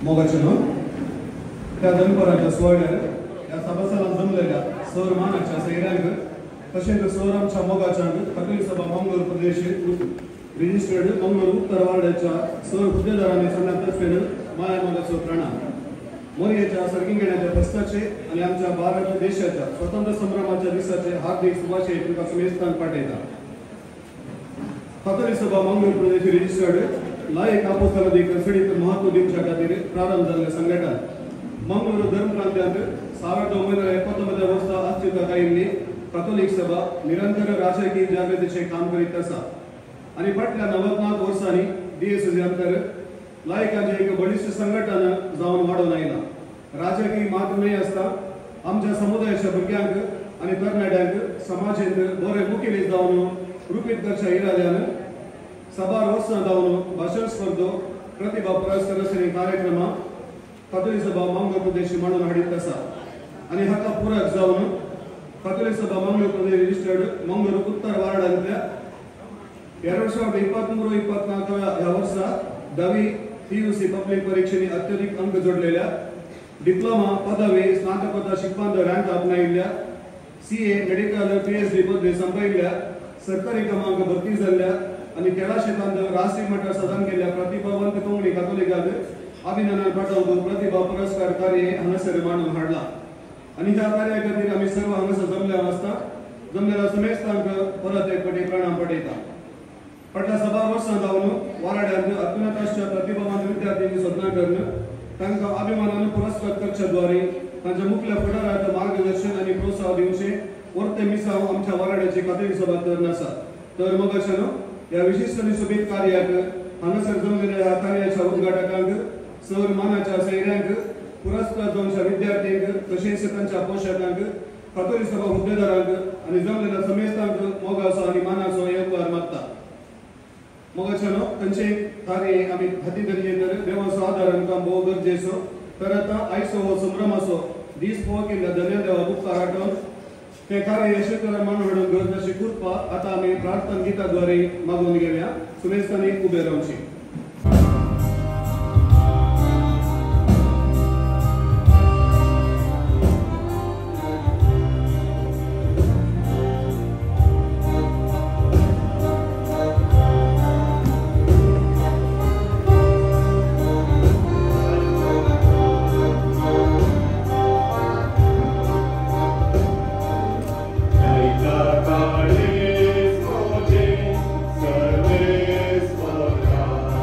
मोगाचनो त्या दनपराच्या सुवाळ्यार ह्या सभासदांक जमलेल्या सौर मानाच्या सैर्यांक तशेंच सौर आमच्या मोगाच्यांक कपिल सभा मंगळूर प्रदेश रिजिस्टर्ड मंगळूर उत्तर वार्डाच्या सौर हुद्देदारांनी सगळ्यांतर्फे मायामोगाचो प्रणाम. मोरयेच्या सर्गिंगेण्याच्या फेस्ताचे आणि आमच्या भारत देशाच्या स्वतंत्र संभ्रमाच्या दिसाचे हार्दिक शुभाशय तुमकां समेस्तान पाठयता. कपिल सभा मंगळूर प्रदेश रिजिस्टर्ड लायक आपोस्तलादिक सडीत महत्व दिवच्या खातीर प्रारंभ जाल्ले संघटन मंगळूर धर्म प्रांत्यांत 1979 वर्सा अस्तित्वात आयिल्ली कॅथोलिक सभा निरंतर राजकीय जागृतीचे काम करीत आसा आणि फाटल्या 99 वर्सांनी डीएससी अंतर्गत लायकांचे एक बळिश्ठ संघटन जावन वाडून आयला. राजकीय मात्र न्हय आसता आमच्या समुदायाच्या भुरग्यांक आणि तरणाट्यांक समाजांत बरे मुखेली जावन रूपीत करच्या इराद्यान सभा वर्सां जावन भाषण स्पर्धो प्रतिभा पुरस्कार श्रेणी कार्यक्रम कॅथोलिक सभा मंगळूर प्रदेश म्हणून हाडीत आसा आणि हाका पूरक जावन कॅथोलिक सभा मंगळूर प्रदेश रिजिस्टर्ड मंगळूर उत्तर वार्डांतल्या 2023-24 ह्या वर्सा 10वी PUC पब्लिक परीक्षेने अत्यधिक अंक जोडलेल्या डिप्लोमा पदवी स्नातकोत्तर शिकवण रँक आपणायिल्ल्या CA मेडिकल PhD पदवी संपयिल्ल्या सरकारी क्रमांक 32 जाल्ल्या आणि 1300 राष्ट्रीय मट्टार साधन केल्ल्या प्रतिभावंत कोंकणी कॅथोलिकांक अभिनंदन पाठवून प्रतिभा पुरस्कार कार्य हांगासर मांडून हाडला. आणि ह्या कार्या खातीर आमी सर्व हांगासर जमलेल्या समेस्तांक परत एक फावटी प्रणाम पाठयता. फाटल्या सभा वर्सां जावन वाराड्यांत अत्युन्नत प्रतिभावंत विद्यार्थ्यांची सदना करून तांकां अभिमानान पुरस्कार करच्याद्वारे तांच्या मुखेल फुडाराक मार्गदर्शन आणि प्रोत्साहन दिवचे वर्ते मिसाव आमच्या वाराड्याची कॅथोलिक सभा करून आसा. तर मोगाचनो ह्या विशिष्ट आणि सोबीत कार्याक हांगासर जमलेल्या ह्या कार्याच्या उद्घाटकांक सौर मानाच्या सैर्यांक पुरस्कार दोनच्या विद्यार्थ्यांक तशेंच तांच्या पोषकांक कॅथोलिक सभा हुद्देदारांक आणि जमलेल्या समेस्तांक मोगाचो आणि मानाचो येवकार मागता. मोगाचनो तांचे कार्य आमी हाती धरले देवाचो आदार आमकां भोव गरजेचो. तर आतां आयचो हो संभ्रमाचो दीस फोव केल्ल्या धन्यदेवा बुक्का हाडून ते कार्य यशस्वी म्हणून हाडून गरजेची कृपा आता आमी प्रार्थना गीताद्वारे मागून घेवया. सुमेस्तांनी उबे रावची. Sarve Svara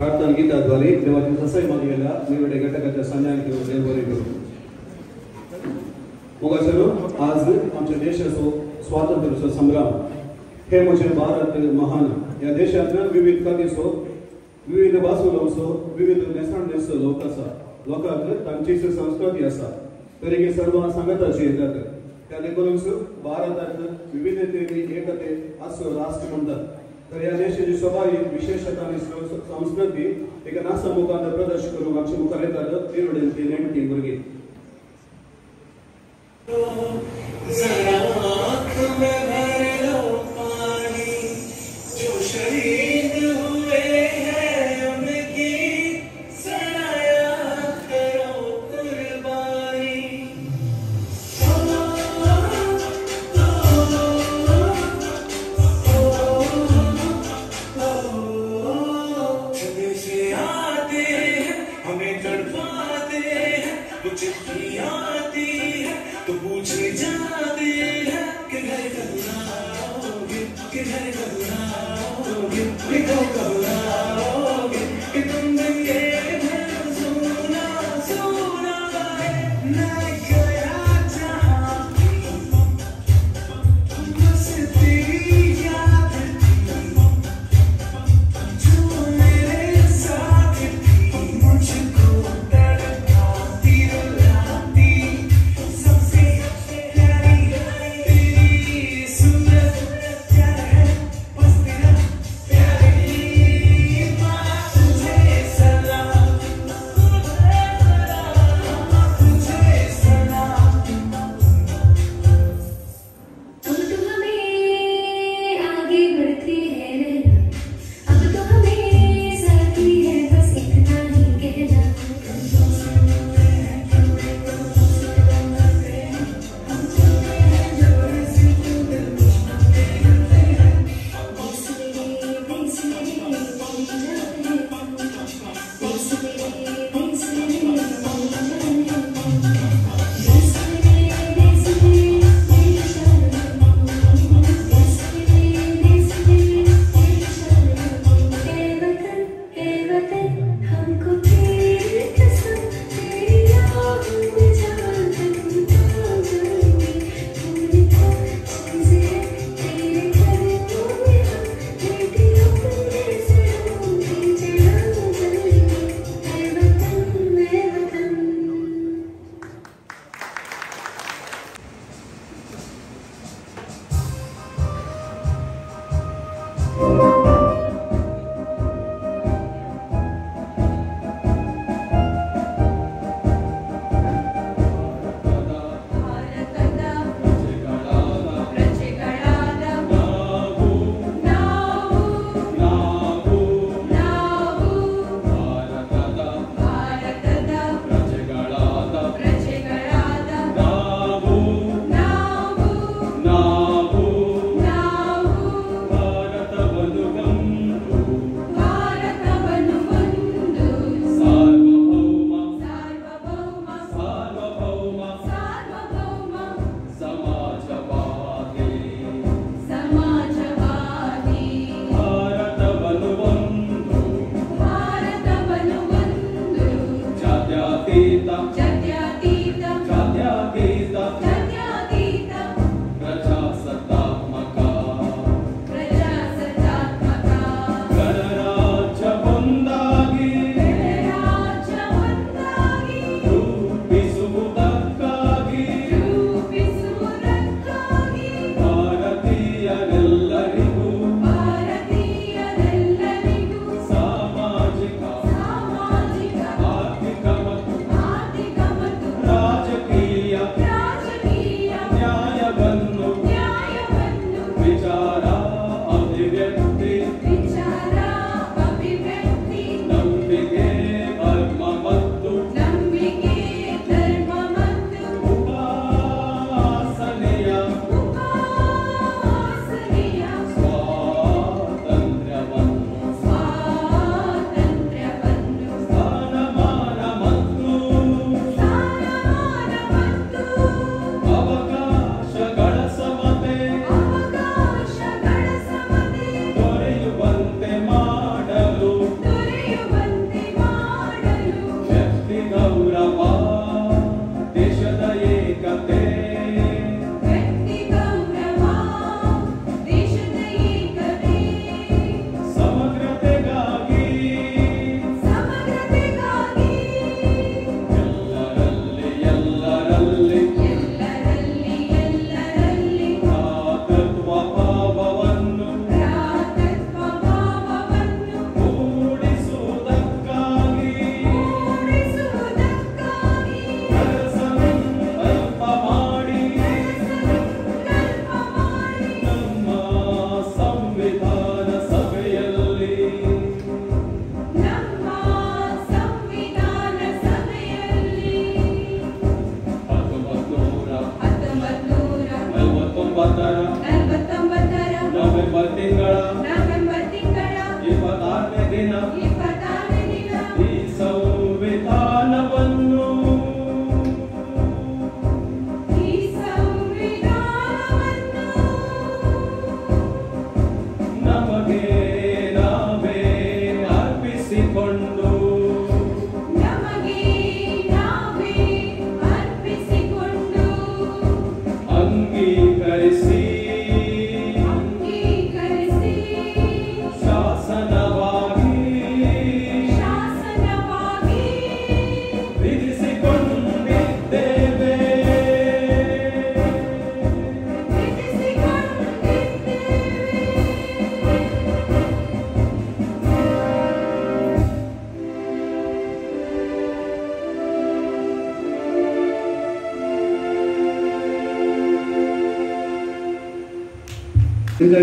प्रार्थना गीताद्वारे देवाची ससाई मागलेल्या निवडे घटकाच्या सन्यान देवबरे करू. मुगासरो आज आमच्या देशाचो स्वातंत्र्याचो संग्राम हे म्हणजे भारत महान या देशांतल्यान विविध जातीचो विविध भासो लोकचो विविध नेसाणनेचो लोक आसा. लोकांक तांची संस्कृती आसा तरी सर्व संगताची येतात. त्या देखूनच भारताक विविधतेने एकते असो राष्ट्र म्हणतात. तर या देशाची स्वाभाविक विशेषता आणि संस्कृती एका नासा मुखांत प्रदर्शन करून आमच्या मुखार येतात. ती नेमकी भुरगीं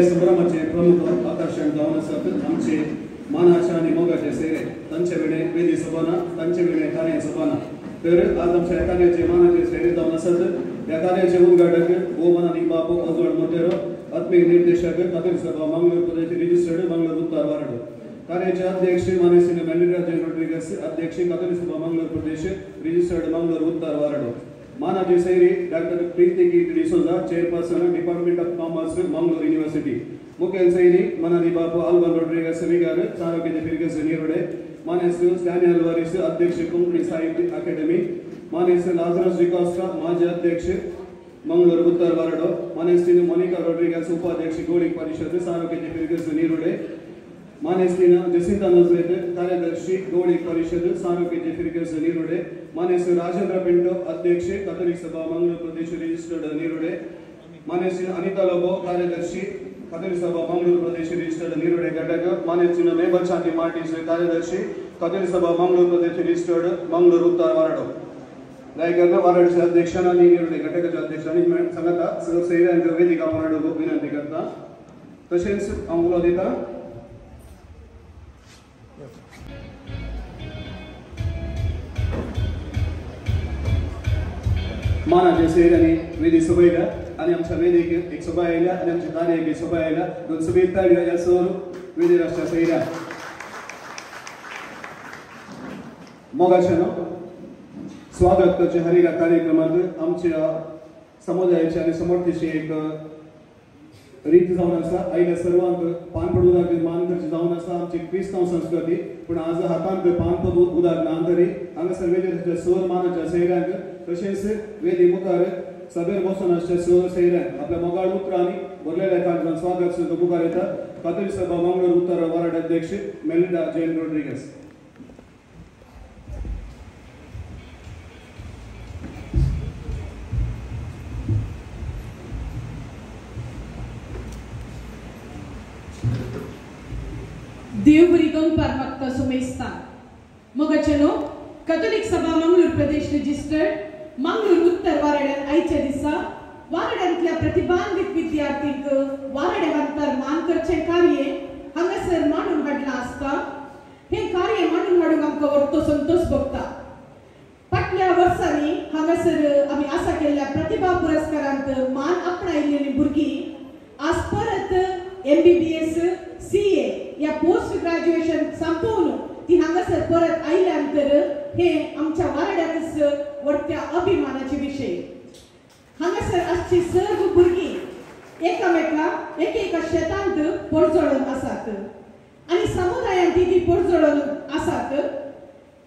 संभ्रमाचे प्रमुख आकर्षण जावन आसात आमचे मानाचे आनी मोगाचे सेरे तांचे वेळे वेदी सभाना तांचे वेळे कार्य सभाना तर आज आमच्या ह्या कार्याचे मानाचे सेरे जावन आसात ह्या कार्याचे उद्घाटक गोमनानी बापू अजवळ मोतेरो आत्मीय निर्देशक कातरी सभा मंगळूर प्रदेश रिजिस्टर्ड मंगळूर उत्तर वार्ड कार्याचे अध्यक्ष माननीय मेलिंडा जैन रोड्रिगस अध्यक्ष कातरी सभा मंगळूर प्रदेश रिजिस्टर्ड मंगळूर उत्तर वार्ड मानाचे सैरी डॉक्टर प्रीति की D'Souza chairperson department of commerce Mangalore university मुख्य सैरी मनानी बापू अल्बन रोड्रिगस विगार चारोग्य फिरगस नीरोडे मान्य स्टॅनी अल्वारिस अध्यक्ष कुंकणी साहित्य अकादमी मान्य लाजरस डिकॉस्टा माजी अध्यक्ष मंगळूर उत्तर वार्ड मान्य मोनिका रोड्रिगस उपाध्यक्ष गोळी परिषद चारोग्य फिरगस नीरोडे मान्य जसिंता नजरेत कार्यदर्शी गोळी परिषद चारोग्य फिरगस नीरोडे मान्य राजेंद्र पिंटो अध्यक्ष कैथोलिक सभा मंगळूर प्रदेश रजिस्टर्ड नीरोडे मान्य अनिता लोबो कार्यदर्शी कैथोलिक सभा मंगळूर प्रदेश रजिस्टर्ड नीरोडे घटक मान्य मेबल शांति मार्टिस कार्यदर्शी कैथोलिक सभा मंगळूर प्रदेश रजिस्टर्ड मंगळूर उत्तर वार्ड रायगढ़ वार्ड अध्यक्ष नीरोडे घटकाचे अध्यक्ष सांगता सैर्यांक वेदिका मांडूक विनंती करता तशेंच हांव उलो दिता मानाचे सैर आणि वेदी सभा येयल्या आणि आमच्या वेदीक एक सभा येयल्या आणि आमच्या कार्याक एक सभा येयल्या दोन सभेक ताळयो ह्या सर वेदी राष्ट्रा सैर्या मोगाशेनो स्वागत करचे हर एका कार्यक्रमात आमच्या समुदायाची आणि समर्थीची एक रीत जावन आसा आयल्या सर्वांक पानपड उदक मान करचे जावन आसा आमची क्रिस्तांव संस्कृती पण आज हातांत पानपड उदक ना तरी हांगासर वेदी सर मानाच्या सैर्यांक तशेंच वेदी मुखार सभेर बसून आसच्या सर सैर्यांक आपल्या मोगाळ उतरांनी भरलेल्या काळजान स्वागत सुद्दां मुखार येता कातरी सभा मंगळूर उत्तर वार्ड अध्यक्ष मेलिंडा जैन रोड्रिगस देव बरी दोनपार मागता सुमेस्तान मोगाचेनो कैथोलिक सभा मंगळूर प्रदेश रजिस्टर्ड मंगळूर उत्तर वाराड्यात आयच्या दिसा वाराड्यांतल्या प्रतिबंधित विद्यार्थीक वाराड्यांतर मान करचे कार्य हांगासर मांडून काडला आसता हे कार्य मांडून हाडूंक आमकां व्हडलो संतोष भोगता फाटल्या वर्सांनी हांगासर आमी आशा केल्ल्या प्रतिभा पुरस्कारांत मान आपणायिल्लीं भुरगीं आज परत MBBS CA या पोस्ट ग्रॅज्युएशन संपवून ती हांगासर परत आयल्यानंतर हे आमच्या वाराड्याकच व्हडल्या अभिमानाचे विषय हांगासर आजची सर्व भुरगीं एकामेका शेतांत पोरजोळून आसात आणि समुदायांत ती पोरजोळून आसात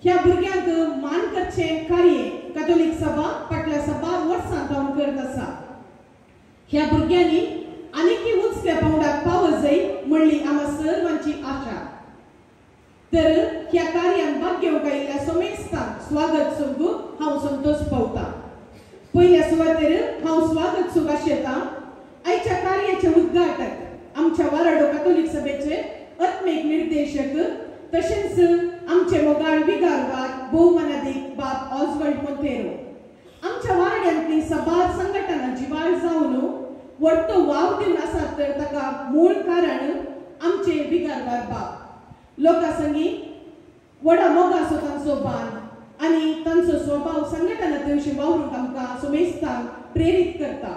ह्या भुरग्यांक मान करचे कार्य कैथोलिक सभा फाटल्या 7 वर्सांत करत आसा ह्या भुरग्यांनी आनीकय उंचल्या पावंड्याक पावत जाय म्हणली आम्हा सर्वांची आशा तर ह्या कार्यान भाग घेवंक आयिल्ल्या सोमेस्तांक स्वागत सोंगूक हांव संतोष पावता पयल्या सुवातेर हांव स्वागत सोंग आशेता आयच्या कार्याचे उद्घाटक आमच्या वाराडो कॅथोलिक सभेचे आत्मीक निर्देशक तशेंच आमचे मोगाळ विगारवार भौमानादीक बाब ऑजवर्ल्ड मोंतेरो आमच्या वाराड्यांतली सभा संघटना जिवाळ जावन व्हडलो वाव दिवन आसात तर ताका मूळ कारण आमचे विगारवार बाब लोकांसंगी व्हडा मोगा असो तांचो बान आनी तांचो स्वभाव संघटनाचे विशीं वावरूंक आमकां सोमेस्तान प्रेरीत करता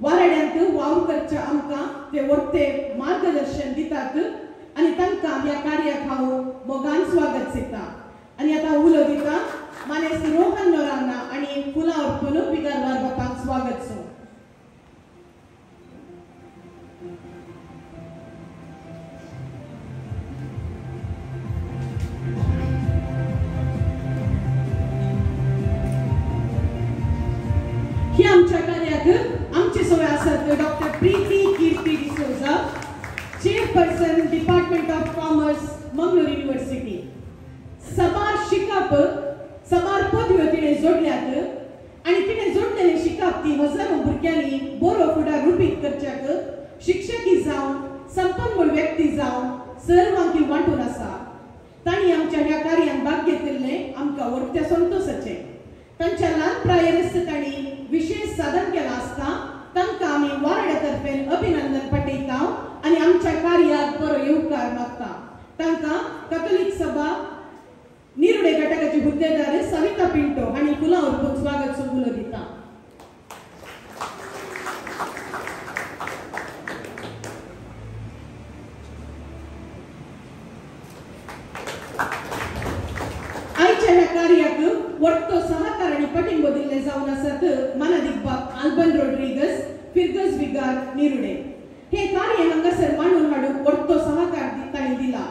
वाराड्यांत वावर करच्या आमकां ते वर्ते मार्गदर्शन दितात आणि तांकां ह्या कार्याक हांव मोगान स्वागत करता आणि आता उलो दिता मानेस्त रोहन नोरांना आणि फुलां अर्पून बिगारवार बापाक स्वागत सो ही आमच्या कार्याक आमचे सोय आसात doctor Preeti Kirti D'Souza chairperson department of commerce Mangalore university सबार शिकाप सबार पदव्यो तिणें जोडल्यात आणि तिणें जोडलेले शिकाप ती हजारो भुरग्यांनी बरो फुडार रुपीत करच्याक शिक्षकी जावन संपन्मूळ व्यक्ती जावन सर्वांकी वांटून आसा तांणी आमच्या ह्या कार्यान भाग घेतिल्ले आमकां वर्त्या संतोषाचे तांच्या ल्हान प्रायेरस्त तांणी विशेष साधन केला असता तांकां आमी वाराड्यातर्फे अभिनंदन पाठयता आणि आमच्या कार्याक बरो येवकार मागता तांकां कॅथोलिक सभा निरुडे घटकाची हुद्देदार सविता पिंटो आणि फुलां अर्पून स्वागत सो उलो दिता आयच्या ह्या कार्याक वर्तो सहकार आणि पाठिंबो दिल्ले जावन आसात मानादिकबाब आल्बन रोड्रिगस फिर्गस विगार निरुडे हे कार्य हांगासर मांडून हाडूंक वर्तो सहकार तांणी दिला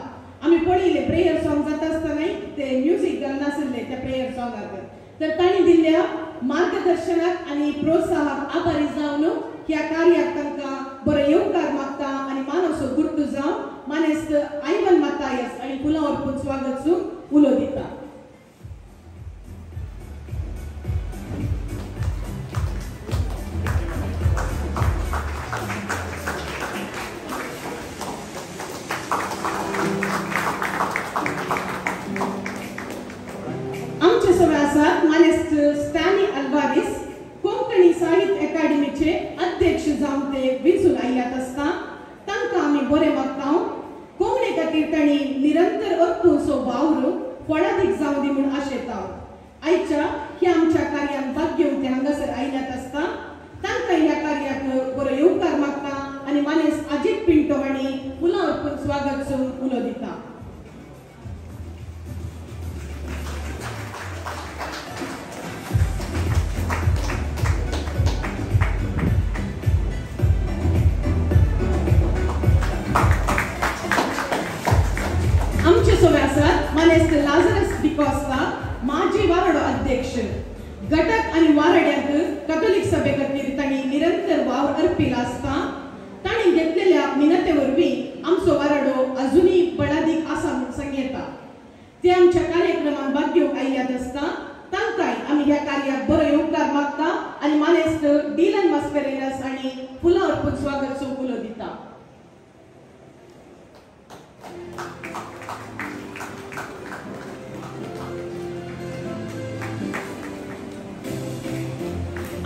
आम्ही पळयले प्रेयर सॉंग जाता आसतना ते म्युझिक घालनासले त्या प्रेयर सॉंगाक तर तांणी दिल्ल्या मार्गदर्शनाक आणि प्रोत्साहक आभारी जावन ह्या कार्याक तांकां बरो येवकार मागता आणि मानसो गुर्तू जावन मानेस्त आयवन मातायस आणि फुलां अर्पून स्वागत सो उलो दिता मानेस्त स्टॅनी अल्वारिस कोंकणी साहित्य अकादमीचे अध्यक्ष जावन ते विंचून आयल्यात आसता तांकां आमी बरे मागता कोंकणी खातीर तांणी निरंतर अत्तूसो वावर फळादीक जावं दी म्हूण आशेता आयच्या ह्या आमच्या कार्यान भाग घेवन ते हांगासर आयल्यात आसता तांकां ह्या कार्याक बरो येवकार मागता आनी मानेस्त अजित पिंटो हांणी फुलां अर्पून स्वागत सो उलो दिता मानेस्त लाझरस डिकॉस्टा माजी वाराडो अध्यक्ष घटक आणि वाराड्यात कॅथोलिक सभे खातीर तांणी निरंतर वावर अर्पिला आसता तांणी घेतलेल्या मिनते वरवीं आमचो वाराडो अजुनूय बळादीक आसा म्हूण सांगता ते आमच्या कार्यक्रमांत भाग घेवंक आयल्यात आसता तांकांय आमी ह्या कार्याक बरो येवकार मागता आनी मानेस्त डिलन मास्करेनस आनी फुलां अर्पून स्वागत सो उलो दिता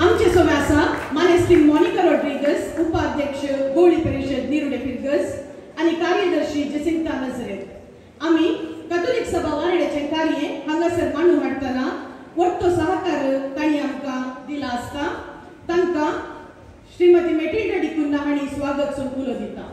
आमचे सोबत आसा मानेस्ती मोनिका रोड्रिगस उपाध्यक्ष गोळी परिषद निरुडे फिर्गस आणि कार्यदर्शी जसिंता नजरेत आम्ही कॅथोलिक सभा वाराड्याचे कार्य हांगासर मांडून हाडटना वर्तो सहकार तांणी आमकां दिला आसता तांकां श्रीमती मेटिल्डा डिकुन्ना हांणी स्वागत सो उलो दिता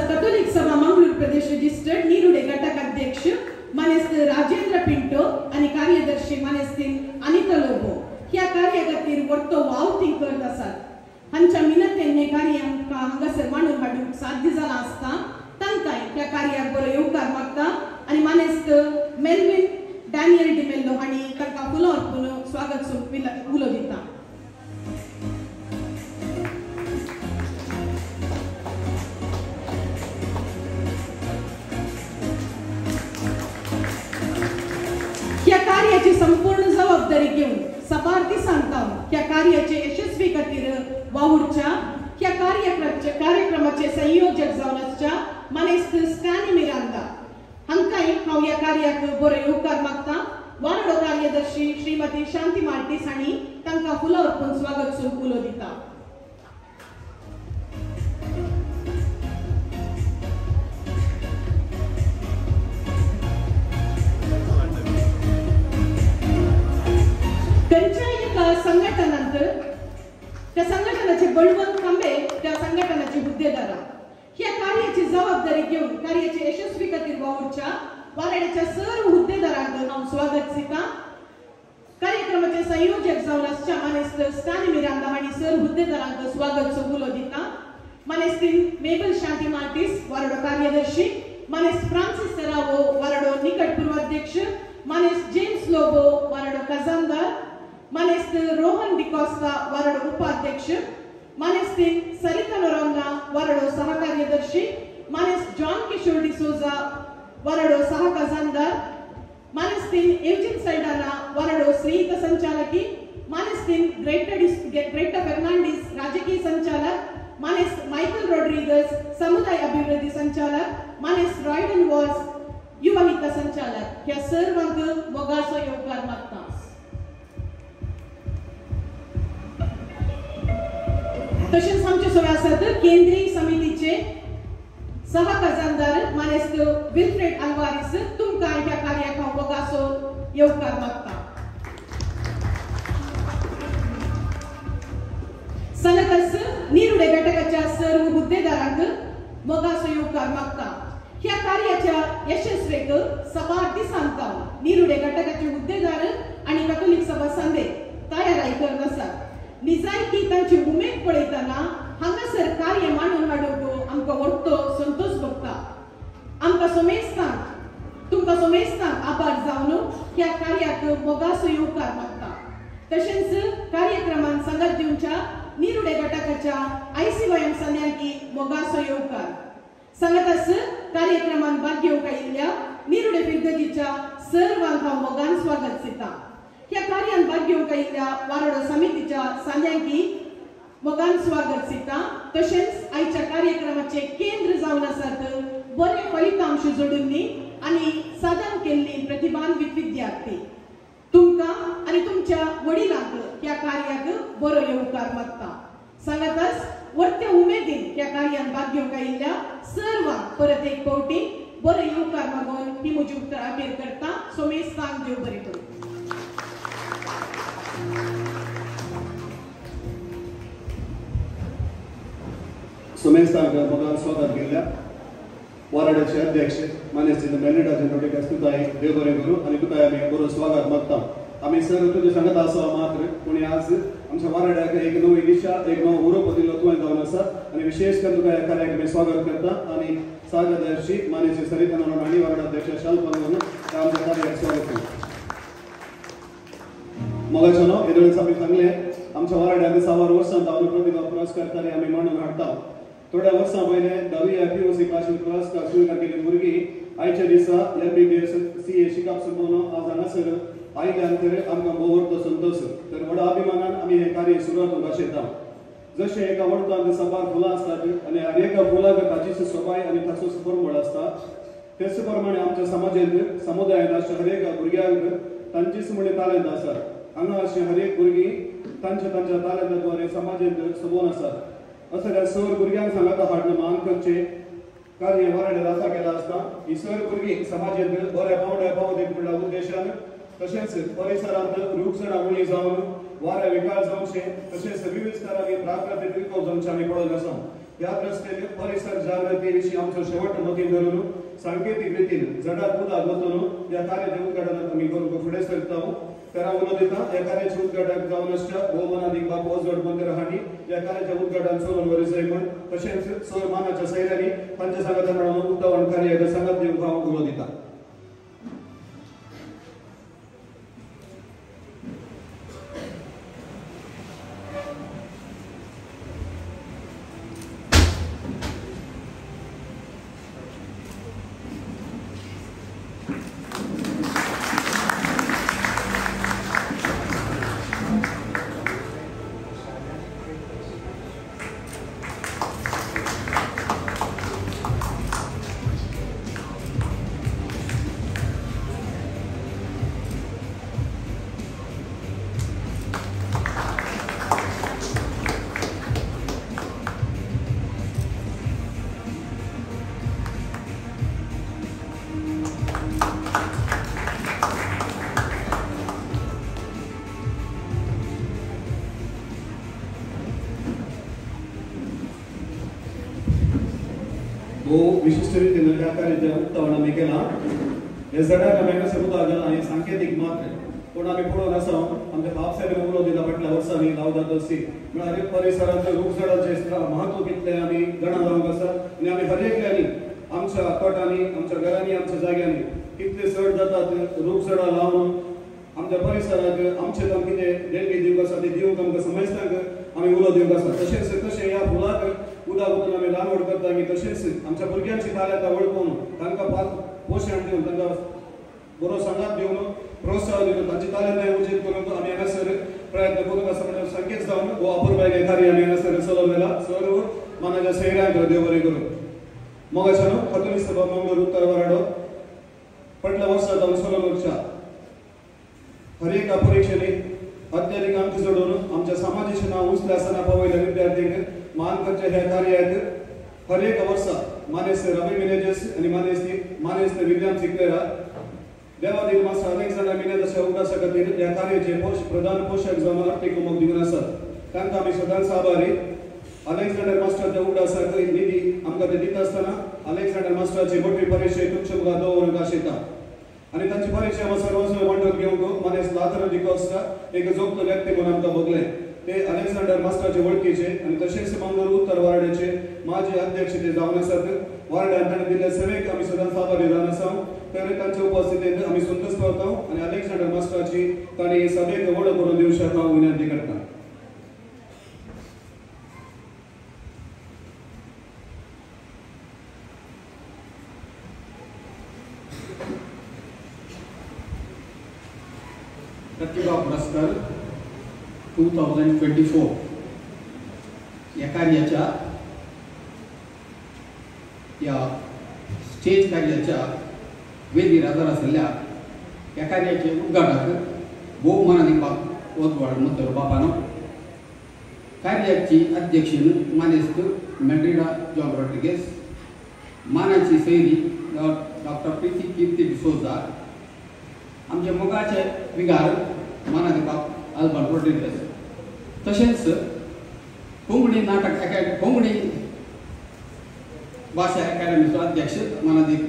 कॅथोलिक सभा मंगळूर प्रदेश रजिस्टर्ड निरुडे घटक अध्यक्ष मानेस्त राजेंद्र पिंटो आणि कार्यदर्शी मानेस्तीन अनिता लोबो ह्या कार्या खातीर वर्तो वाव थिंक करत आसात हांच्या मिनतेन हे कार्य आमकां हांगासर मांडून हाडूंक साध्य जाला आसता तांकांय ह्या कार्याक बरो येवकार मागता आनी मानेस्त मेल्विन डॅनियल डिमेल्लो हांणी तांकां फुलां अर्पून स्वागत सो उलो दिता कार्याची संपूर्ण जबाबदारी घेऊन सपार्ती सांगता ह्या कार्याचे यशस्वी खातीर वावुरच्या ह्या कार्यक्रमाचे संयोजक जावन आसच्या मानेस्त स्टॅनी मिरांदा हांकांय हांव ह्या कार्याक बरो येवकार मागता वारडो कार्यदर्शी श्रीमती शांती मार्टीस हांणी तांकां फुलां अर्पून स्वागत करून उलो दिता. खंयच्याय एका संघटनांत त्या संघटनाचे बळवंत खांबे त्या संघटनाचे हुद्देदार ह्या कार्याची जबाबदारी घेऊन कार्याचे यशस्वी खातीर वावुरच्या वाराड्याच्या सर्व हुद्देदारांक हांव स्वागत दिता. कार्यक्रमाचे संयोजक जावन आसच्या मानेस्तर स्टानी मिरांदा हांणी सर्व हुद्देदारांक स्वागत करून उलो दिता. मानेस्तीन मेबल शांती मार्टीस वारडो कार्यदर्शी, मानेस्त फ्रांसिस सेरावो वारडो निकट पूर्वाध्यक्ष, मानेस्त जेम्स लोबो वारडो खजानदार, मानेस्त रोहन डिकोस्टा वारडो उपाध्यक्ष, मानेस्तीन सरिता नोरोंगा वारडो सहकार्यदर्शी, मानेस्त जॉन किशोर डिसोजा वारडो सह खजानदार, मानेस्तीन एवजिन सल्डाना वारडो स्नेहित संचालकी, मानेस्तीन ग्रेटा फर्नांडिस राजकीय संचालक, मानेस्त माइकल रोड्रिगस समुदाय अभिवृद्धी संचालक, मानेस्त रॉयडन वॉर्स युवा हित संचालक ह्या सर्वांक मोगाचो येवकार मागता. तशेंच आमचे सोबत आसात केंद्रीय समितीचे सह खजानदार मानेस्त विल्फ्रेड आल्वारिस. तुमकां ह्या कार्याक हांव मोगाचो येवकार मागता. सलगस निरुडे घटकाच्या सर्व हुद्देदारांक मोगाचो येवकार मागता. ह्या कार्याच्या यशस्वेक सबार दिसांत निरुडे घटकाचे हुद्देदार आणि कॅथोलिक सभा संघ तयाराई करत आसात. निजायकी तांची उमेद पळयतना हांगासर कार्य मांडून हाडूंक आमकां व्हडलो संतोष भोगता. आमकां तुमकां सोमेस्तांक आभार जावन ह्या कार्याक मोगाचो येवकार मागता. तशेंच कार्यक्रमान संगत दिवच्या निरुडे घटकाच्या ICYM संध्यांकी मोगाचो येवकार. संगतच कार्यक्रमान भाग घेवंक आयिल्ल्या निरुडे फिरगजीच्या सर्वांक हांव मोगान स्वागत दिता. ह्या कार्यान भाग घेवंक आयिल्ल्या वारडो समितीच्या सांद्यांकी मोगान स्वागत दिता. तशेंच आयच्या कार्यक्रमाचे केंद्र जावन आसात बरे फलितांश जोडुल्ली आनी सादर केल्ली प्रतिभान्वित विद्यार्थी. तुमकां आनी तुमच्या वडिलांक ह्या कार्याक बरो येवकार मागता. सांगातच व्हडल्या उमेदीन ह्या कार्यान भाग घेवंक आयिल्ल्या सर्वांक परत एक फावटी बरो येवकार मागून ही म्हजी उक्तां अखेर करता. सोमेस्तांक देव बरें करूं. सोमेस्तांक मोगान स्वागत केल्ल्या वाराड्याचे अध्यक्ष मानेस्तीन मेलिंडा जनरोटिक तुताय देव बरें करूं आनी तुका आमी बरो स्वागत मागता. आमी सर तुजे सांगत आसा मात्र पूण आज आमच्या वाराड्याक एक नवी दिशा एक नवो उरोप दिल्लो तुवें जावन आसा आनी विशेष करून तुका ह्या कार्याक आमी स्वागत करता आनी सागरदर्शी मानेची सरिता नोरोंगा हांणी वाराडा अध्यक्ष शाल्पन आमच्या कार्याक स्वागत करता. मोगाच्यानो येदोळेस आमी सांगले आमच्या वाराड्याक 6 वर्सां जावन प्रतिभा पुरस्कार कार्य आमी मांडून हाडटा. थोड्या वर्सां पयले 10वी PUC पासून पुरस्कार स्वीकार केल्ली भुरगीं आयच्या दिसा MBBS CA शिकप सोंपोवन आज हांगासर आयल्यानंतर आमकां भोव संतोष. तर व्हडा अभिमानान आमी हें कार्य सुरवात आशेता. जशें एका वडतांत सबार फुलां आसतात आनी हर एका फुलाक ताची सोबाय आनी ताचो परिमळ आसता तेच प्रमाणे आमच्या समाजांत समुदायांत अशा हर एका भुरग्यांक तांचीच म्हणले तालंत आसात. हांगा अशें हर एक भुरगीं तांच्या तालंताद्वारे समाजांत सोबून आसात. असं त्या सर भुरग्यांक सांगता हाडून मान करचे कार्य वाराड्यात आसा केला आसता. ही सर भुरगीं समाजांत बऱ्या पावड्या पावत म्हणल्या उद्देशान तशेंच परिसरांत रुखसडा उणी जावन वाऱ्या विकार जावचे तशेंच विविध स्तरांनी प्राकृतीक विकोप जावचे आमी पळोवन आसा. ह्या रस्त्यार परिसर जागृती विशीं आमचो शेवट मतीन धरून सांकेतीक रितीन जडाक उदक वचून ह्या कार्याचें उद्घाटन आमी करूंक फुडें सरता. तेरा उलो दिता ह्या कार्याचें उद्घाटक जावन आसच्या भोवमनाधिक बाबू ओजवड मंदिर हांणी ह्या कार्याचें उद्घाटन चलोवन वरसय म्हण तशेंच सर मानाच्या सैऱ्यांनी तांच्या सांगता मेळून उक्तावण कार्याक सांगत दिवंक हांव उलो दिता. भोव विशिष्ट रीतीने ह्या कार्याच्या उक्तावण आमी केला हे जडाक आमी हांगासर उदाहरण आनी सांकेतीक मात्र पूण आमी पळोवन आसा आमच्या बापसाहेबान उलो दिला फाटल्या वर्सांनी लावतात तशी म्हळ्यार परिसरांतल्या रूखझाडांचें महत्व कितलें आमी जाणा जावंक आसा आनी आमी हर एकल्यांनी आमच्या तोटांनी आमच्या घरांनी आमच्या जाग्यांनी कितले चड जातात रूखझाडां लावन आमच्या परिसराक आमचे काम कितें देणगी दिवंक आसा ती दिवंक आमकां समजतांक आमी उलो दिवंक आसा तशेंच कशें ह्या फुलाक उदक ओतून आमी लागवड करता आमी तशेंच आमच्या भुरग्यांची तालयता वळखून तांकां पोशण दिवन तांकां बरो संगात दिवन प्रोत्साहन दिवन तांची तालयताय उजीत करून आमी हांगासर प्रयत्न करूंक आसा म्हणजे संकेत जावन हो अपुरबायले कार्य आमी हांगासर चलोवलेला सर्व मानाच्या सैऱ्यांक देव बरें करूं मोगाच्यानो कथोलिक सभा मंगळूर उत्तर वाराडो फाटल्या वर्सा जावन सोलोनच्या हर एका परीक्षेने अत्याधिक अंक जोडून आमच्या समाजाचे नाव उंचल्या आसतना पावयल्या विद्यार्थ्यांक मान करचे ह्या कार्याक हर एक वर्सा मानेस्त रवी मिनेजस आणि मानेस्त विलियम सिक्वेरा देवादीन मास्टर अलेक्झांडर मिनेजसच्या उदासा खातीर ह्या कार्याचे प्रधान पोषक जावन आर्थीक उमोग दिवन आसात तांकां आमी सदांच आभारी अलेक्झांडर मास्टरच्या उदासाक निधी आमकां ते दिता आसतना अलेक्झांडर मास्टराची मोठी परीक्षा तुमच्या मुखार दवरूंक आशेता आणि तांची परीक्षा आमी सर्वस्व मंडळ घेवंक मानेस लाथर डिकॉस्टा एक जोगतो व्यक्ती म्हणून आमकां बगले ते अलेक्झांडर मास्टराचे वळखीचे आणि तशेंच मंगळूर उत्तर वाराड्याचे माजी अध्यक्ष ते जावन आसात वार्डान ताणें दिल्ल्या सेवेक आमी सदांच आभारी जावन आसा तर तांच्या उपस्थितीत आमी संतोश पावता आणि अलेक्झांडर मास्टराची तांणी सभेक वळख करून दिवशाक हांव विनंती करता प्रतिभा पुरस्कार 2024 या कार्याच्या या स्टेज कार्याच्या वेदीर हजर आसलेल्या या कार्याचे उद्घाटक भोव मनान दिवपाक वचवाड म्हणटलो बापानो कार्याची अध्यक्षीण मानेस्त मेड्रिडा जॉन रॉड्रिगेज मानाची सैरी डॉक्टर प्रीती कीर्ती डिसोजा आमचे मोगाचे विगार माना दिवपाक आल्बर्ट रॉड्रिगेज तशेंच कोंकणी नाटक अकॅडमी कोंकणी भाशा अकॅडमीचो अध्यक्ष मानादीक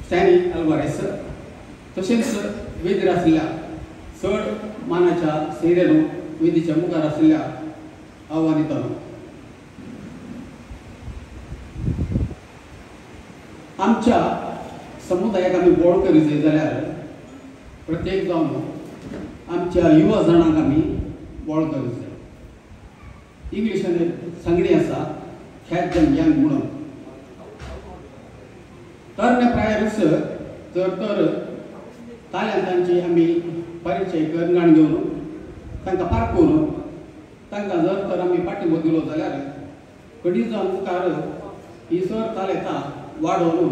स्टॅनी अल्वारेस तशेंच वेदीर आसलेल्या चड मानाच्या सैरेनो वेदीच्या मुखार आसलेल्या आव्हानितांनो आमच्या समुदायाक आमी बोड करीत जाल्यार प्रत्येक जावन आमच्या युवा जाणांक आमी बोड करीत जाय इंग्लिशान सांगणी आसा कॅच दॅम यंग म्हणून तरणे प्रायर्स तर ताल्यांतांची आमी परिचय गणगाण घेवन तांकां पारखून तांकां जर तर आमी पाठिंबो दिलो जाल्यार कडी जावन मुखार ही सर तालयता वाडोवन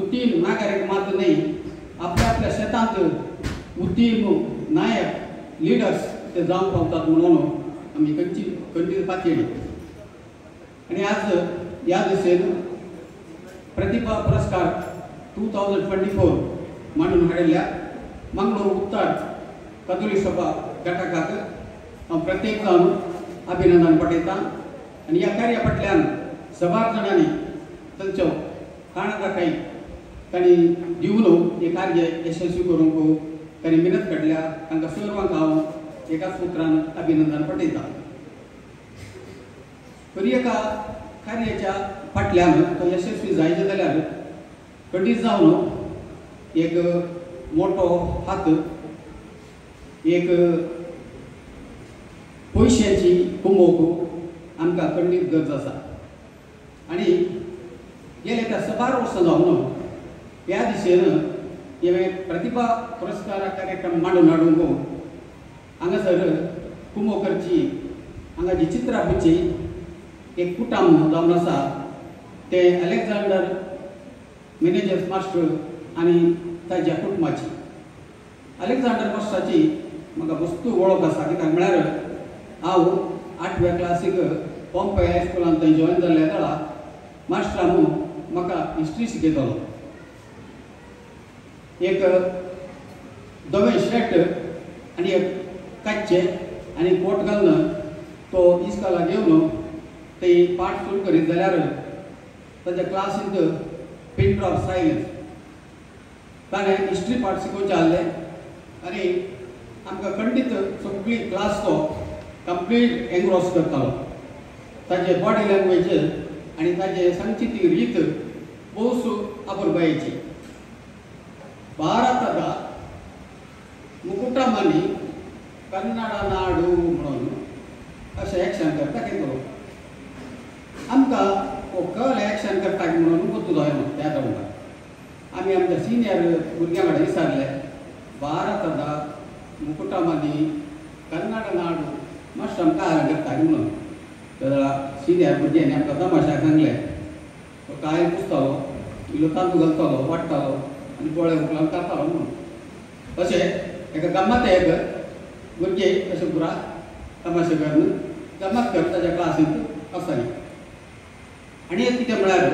उत्तीम नागरीक मात्र न्ही आपल्या आपल्या शेतांत उत्तीम नायक लिडर्स ते जावंक पावतात म्हणून आमी खंयची पातळी आणि आज ह्या दिसेन प्रतिभा पुरस्कार 2024 मांडून हाडिल्ल्या मंगळूर उत्तर कथोलिक सभा घटकाक हांव प्रत्येक जावन अभिनंदन पठयता आनी ह्या कार्या फाटल्यान सभार जाणांनी तांच्यो काणकाकाई तांणी दिवन हे कार्य यशस्वी करूंक तांणी मिनत काडल्या तांकां सर्वांक हांव एकाच उतरान अभिनंदन पठयता तरी एका कार्याच्या फाटल्यान तो यशस्वी जायचे जाल्यार खंडीत जावन एक मोठो हात एक पयशांची कुमोक आमकां खंडीत गरज आसा आनी गेले त्या 12 वर्सां जावन ह्या दिशेन हे प्रतिभा पुरस्कार कार्यक्रम मांडून हाडूंक हांगासर कुंभोकरची हांगा जी चित्रां बुची एक कुटुंब जावन आसा ते अलेक्झांडर मिनेजस मास्टर आनी ताच्या कुटुंबाची अलेक्झांडर मास्टराची म्हाका वस्तू वळख आसा कित्याक म्हळ्यार हांव 8व्या क्लासीक पॉम्पे हायस्कुलान थंय जॉइन जाल्ल्या वेळा मास्टरान म्हाका हिस्ट्री शिकयतालो एक धवे शर्ट आनी एक काच्चे आनी कोट घालून तो इस्काला घेवन ते पाठ सुरू करीत जाल्यार ताच्या क्लासींत पिन ड्रॉप सायन्स ताणें हिस्ट्री पार्ट शिकोवचे आहले आनी आमकां खंडीत सगळी क्लास तो कंप्लीट एनग्रॉस करतालो. ताजे बॉडी लँग्वेज आनी ताजे सांगची ती रीत भोवसू अपुरबायेची. ಭಾರತದ मुकुटामणी कन्नड नाडू म्हणून अशें एक्शन करता केलो. आमकां हो कल एक्शन करता म्हणून वतलो त्या टायमार आमी आमच्या सिनियर भुरग्यां कडेन विचारलें भारतದ मुकुटामणी कन्नड नाडू मातशें आमकां हांगा करता म्हणून. तेन्ना सिनियर भुरग्यांनी आमकां तमाशाक सांगलें तो काय पुसतालो इल्लो तांदूळ घालतालो वाडटालो आनी पोळे उकळून काडटालो म्हणून. अशें एका गम्मत भुरगे अशें पुरा तमाशे करून गम्मत करता ताच्या क्लासींत आसताली. आनी एक कितें म्हळ्यार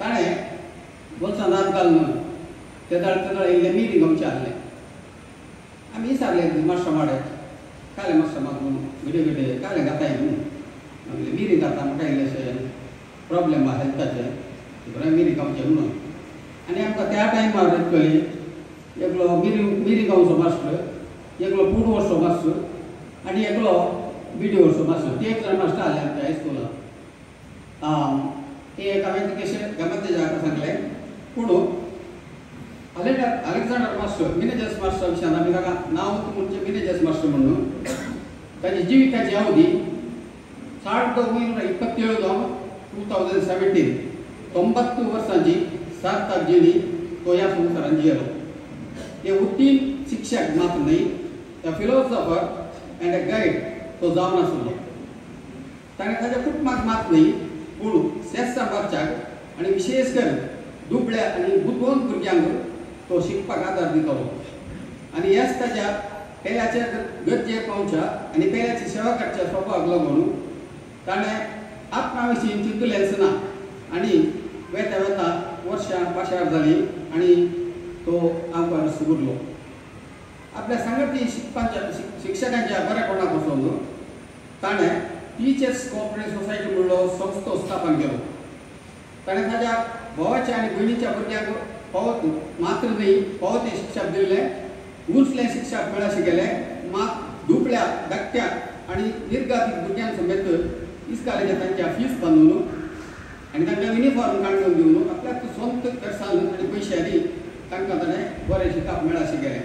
ताणें बोल्सांत हात घालून ते दाळ इल्लें मिरींग आमचें आहलें. आमी विचारलें मातशें माडे काले मातशें म्हाका म्हणून घडये घडये काले घाताय म्हणून मिरींग घाता म्हाका इल्लेशें प्रॉब्लेम आहा हेल्थाचें बरें मिरींग आमचें म्हणून. आनी आमकां त्या टायमार कळ्ळी एकलो मिरी गांवचो मास्टर एकलो फूड वर्सो मास्टर आनी एकलो बिडी वर्सो मास्टर ते एक जाण मास्टर आहले आमच्या हायस्कुलान. ते हांवें कशें गमत जाका सांगलें पूण अलेक्झांडर मास्टर मिनेजर्स मास्टर विशयान आमी ताका नांव म्हणजे मिनेजर्स मास्टर म्हणून ताची जिविकाची अवधी 2017 90 वर्सांची 7 तारखेनी तो ह्या संवसारान जियेलो. ते उत्तीर्ण शिक्षक मात्र न्ही the philosopher end a guide तो जावन आसलो. ताणें ताच्या कुटुंबाक मात न्ही पूण शेत सांबाळच्याक आनी विशेष करून दुबळ्या आनी बुदवंत भुरग्यांक तो शिकपाक आदार दितालो. आनी ह्याच ताच्या पेल्याच्या गरजेक पावच्या आनी पेल्याची सेवा करच्या स्वभावाक लागून ताणें आपणा विशीं चिंतलेंच ना आनी वेता वेता वर्सां पाशार जाली आनी तो आमकां सुगुरलो. आपल्या सांगती शिक्षकांच्या बरेपणा पासून ताणें टीचर्स कोऑपरेटिव्ह सोसायटी म्हणलो संस्थो स्थापन केलो. ताणें ताच्या भावाच्या आनी भयणीच्या भुरग्यांक फावत मात्र न्ही फावती शिक्षक दिल्लें उंचलें शिक्षक मेळा शिकयलें मात दुबळ्या धाकट्या आनी निर्गातीक भुरग्यांक समेत इस्कालेच्या तांच्या फीस बांदून आनी तांकां युनिफॉर्म काडून दिवन आपल्याक स्वंत खर्चान आनी पयशांनी तांकां ताणें बरें शिकप मेळा शिकयलें.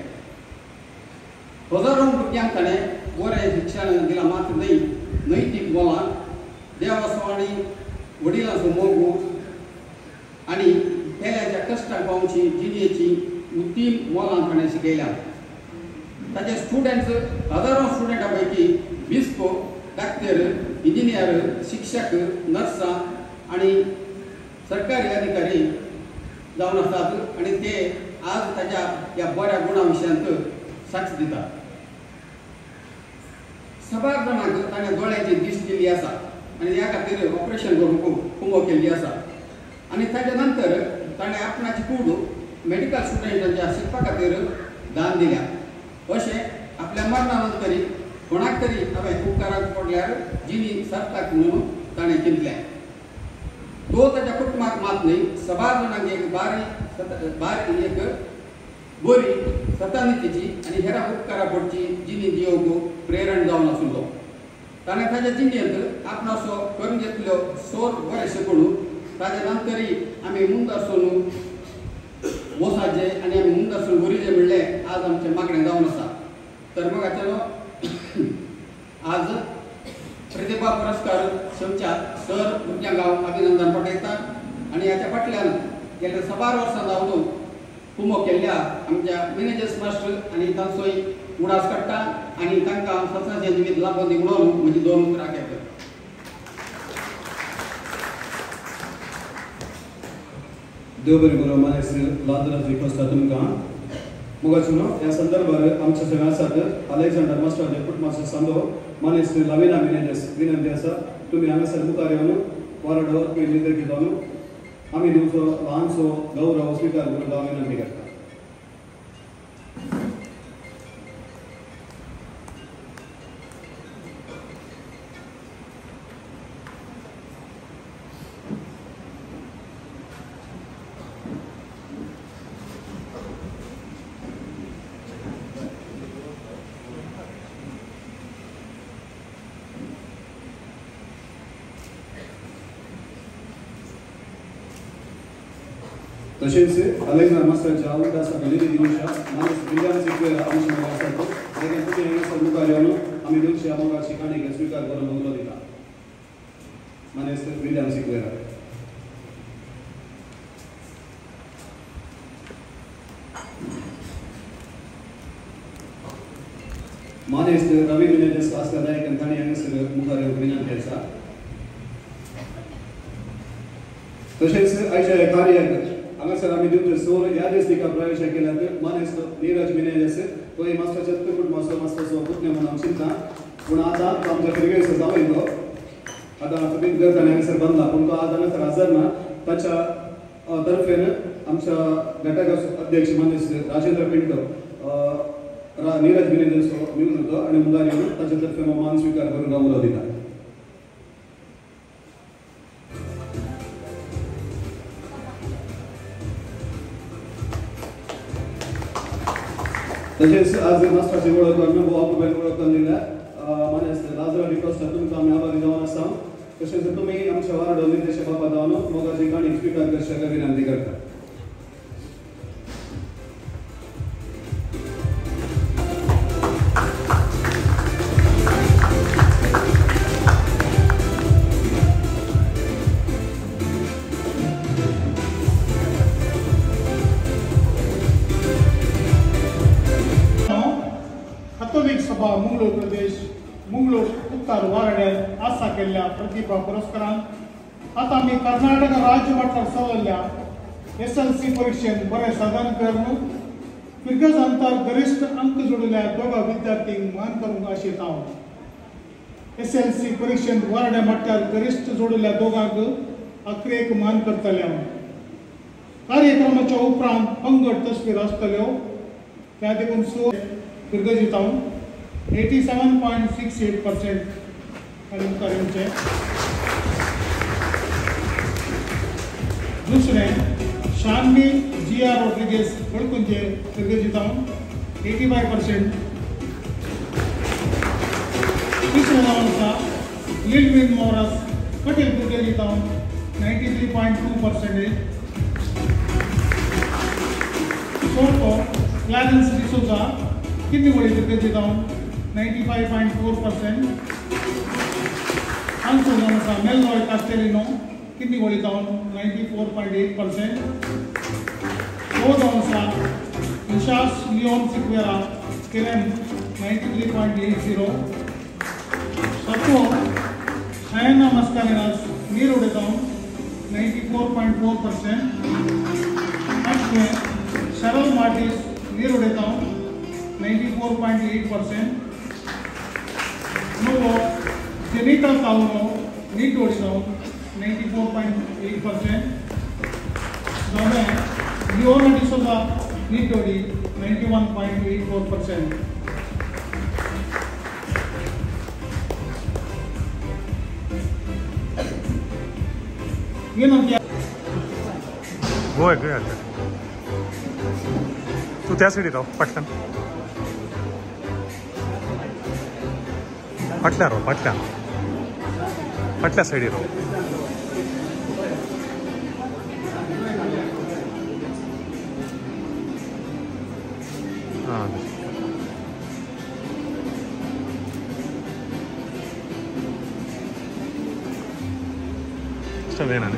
हजारो भुरग्यांक ताणें बरें शिक्षण दिलां मात्र न्ही नैतीक मोलान देवाचो आनी वडिलांचो मोग आनी पेल्याच्या कश्टाक पावची जिणेची उत्तीम मोलान ताणें शिकयल्या. ताचे स्टुडंट्स हजारो स्टुडंटां पैकी 20 डाक्टर इंजिनियर शिक्षक नर्सां आनी सरकारी अधिकारी जावन आसात आनी ते आज ताच्या ह्या बऱ्या गुणा विशयांत साक्ष दितात. सबार जाणांक ताणें दोळ्याची दिश्ट दिली आसा आनी ह्या खातीर ऑपरेशन करून कुमो केल्ली आसा. आनी ताच्या नंतर ताणें आपणाची कूड मेडिकल स्टुडंटांच्या शिकपा खातीर दान दिल्या. अशें आपल्या मरणा नंतरी कोणाक तरी हांवें उपकाराक पडल्यार जिणी सरताक म्हणून ताणें चिंतलें. तो ताच्या कुटुंबाक मात न्ही सबार जाणांक एक बारी एक बरी सतानितीची आनी हेरां उपकारा पडची जिणी दिवंक प्रेरण जावन आसलो. ताणें ताच्या जिणेंत आपणाचो करून घेतल्यो सोर बरें शिकून ताच्या नंतरी आमी मुंदरसून वसाचे आनी आमी मुंदरसून उरिजे म्हणलें आज आमचें मागणें जावन आसा. तर मग आज प्रतिभा पुरस्कार संचात सर भुरग्यांक हांव अभिनंदन पटयतात आनी ह्याच्या फाटल्यान गेल्या 12 वर्सां जावन कुमो केल्ल्या आमच्या मॅनेजर्स मास्टर आनी तांचोय उडास काडटा आनी तांकां सत्साचें जिवीत लाभून दी म्हणून म्हजी 2 उतरां घेतात. देव बरें करूं. मानेस्त्र लांदराज रिक्वेस्ट तुमकां मुगाचुनो ह्या संदर्भात आमचे सगळे आसात अलेक्झांडर मास्टर डेप्यूट मास्टर सांदो मानेस्त्र लाविना मिनेजर्स विनंती आसा तुमी हांगासर मुखार येवन वारडो निर्णय घेवन आमी तुमचो ल्हानसो गौरव स्विकार करून हांव विनंती करता. तशेंच अलेक्झांडर मास्टरच्या उलटा सकली दिवशा मानस विद्यान सिक्वेरा आमच्या मास्टरको देखील तुझे हांगासर मुखार येवन आमी दिवशी मोगाची काणीक स्वीकार करून मंगलो दिता मानस विद्यान सिक्वेरा मानेस रवी मिनेजेस आसलेल्या एक ताणी हांगासर मुखार येवंक विनंती आसा तशेंच आयच्या कार्याक हांगासर आमी दिवचे सोर ह्या दिसतिका प्रवेश केल्यात मानेस नीरज मिनेजेस तो मास्टरच्या कुटुंबाचो मास्टरचो पुतण्यो म्हणून हांव चिंता पूण आतां आमच्या क्रिकेट जावयलो आतां फटीत करताना हांगासर बंदला पूण तो आज हांगासर हजर ना ताच्या तर्फेन आमच्या घटक अध्यक्ष मानेस राजेंद्र पिंटो नीरज मिनेजेसो मेळून होतो आनी मुखार येवन ताचे तर्फे मान स्वीकार करून गावलो दिता तशेंच आज मास्टरची वळख अनुभव आपल्यान वळख दिल्या मानेस लाजरा डिकोस्टा तुमकां आमी आभारी जावन आसा तशेंच तुमी आमच्या वार्ड निर्देशक बाबा जावन मोगाची काणी स्वीकार करशाक विनंती करता कॅथोलिक सभा मंगळूर प्रदेश मंगळूर उत्तर वाराड्यात आसा केल्ल्या प्रतिभा पुरस्कारांत आतां आमी कर्नाटक राज्य मट्टार चलयल्ल्या SLC परीक्षेंत बरें साधन करून क्रिकेट अंतर गरिश्ठ अंक जोडिल्ल्या दोगा विद्यार्थ्यांक मान करूंक आशेत हांव SLC परीक्षेंत वाराड्या मट्टार गरिश्ठ जोडिल्ल्या दोगांक अकरेक मान करतले हांव कार्यक्रमाच्या उपरांत पंगड तस्वीर आसतल्यो त्या देखून Kirgizistan town 87.68% currency. दूसरे शानवी GR Rodriguez बड़कुंजे Kirgizistan 85%. तीसरे नाम सा लिलविन Morris कटिल Kirgizistan 93.2%. Soto Clarence D'Souza Kinniwadi Kirgizistan 95.4%. Anso Namasa Melroy Castellino Kinniwadi town 94.8%. Odonsa Ishas Leon Siqueira Kerem 93.80. Sato Ayana Mascarenas Nirode town 94.4%. Ashwe Cheryl Martis Nirode town 94.8%. Novo Jenita Tauno Nirode town 94.8%. Nome Leona D'Souza Nirode 91.84%. Go ahead. तू त्या साईडीत राव फाटल्यान फाटल्या साईडीत राव ఇష్టమేనా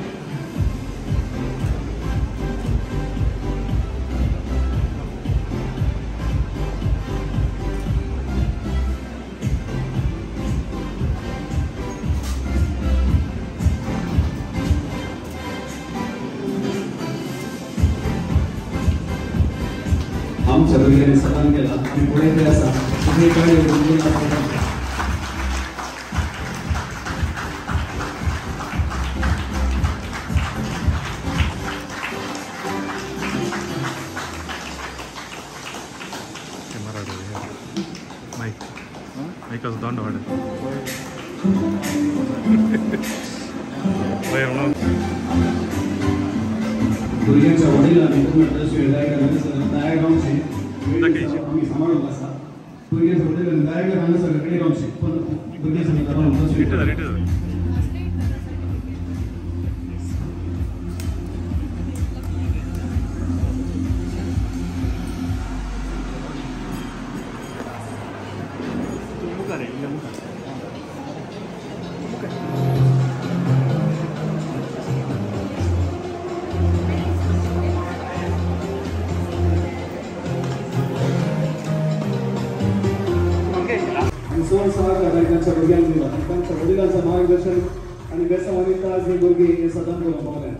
आमच्या भगिनीने सन्मान केला आणि पुढे ते असा तुम्ही काय माईकाचं दंड वाढेल भुरग्यांच्या वडिलांनी डायग्रामचे आम्ही सांभाळून असा भुरग्यांच्या वडिलांनी डायग्राम सगळ्याकडे गावचे पण भुरग्यांच्या तांच्या भुरग्यांक दिला आनी तांच्या वडिलांचं मार्गदर्शन आनी बेसावणींत आज ही भुरगीं हे सदन करून पावल्यात.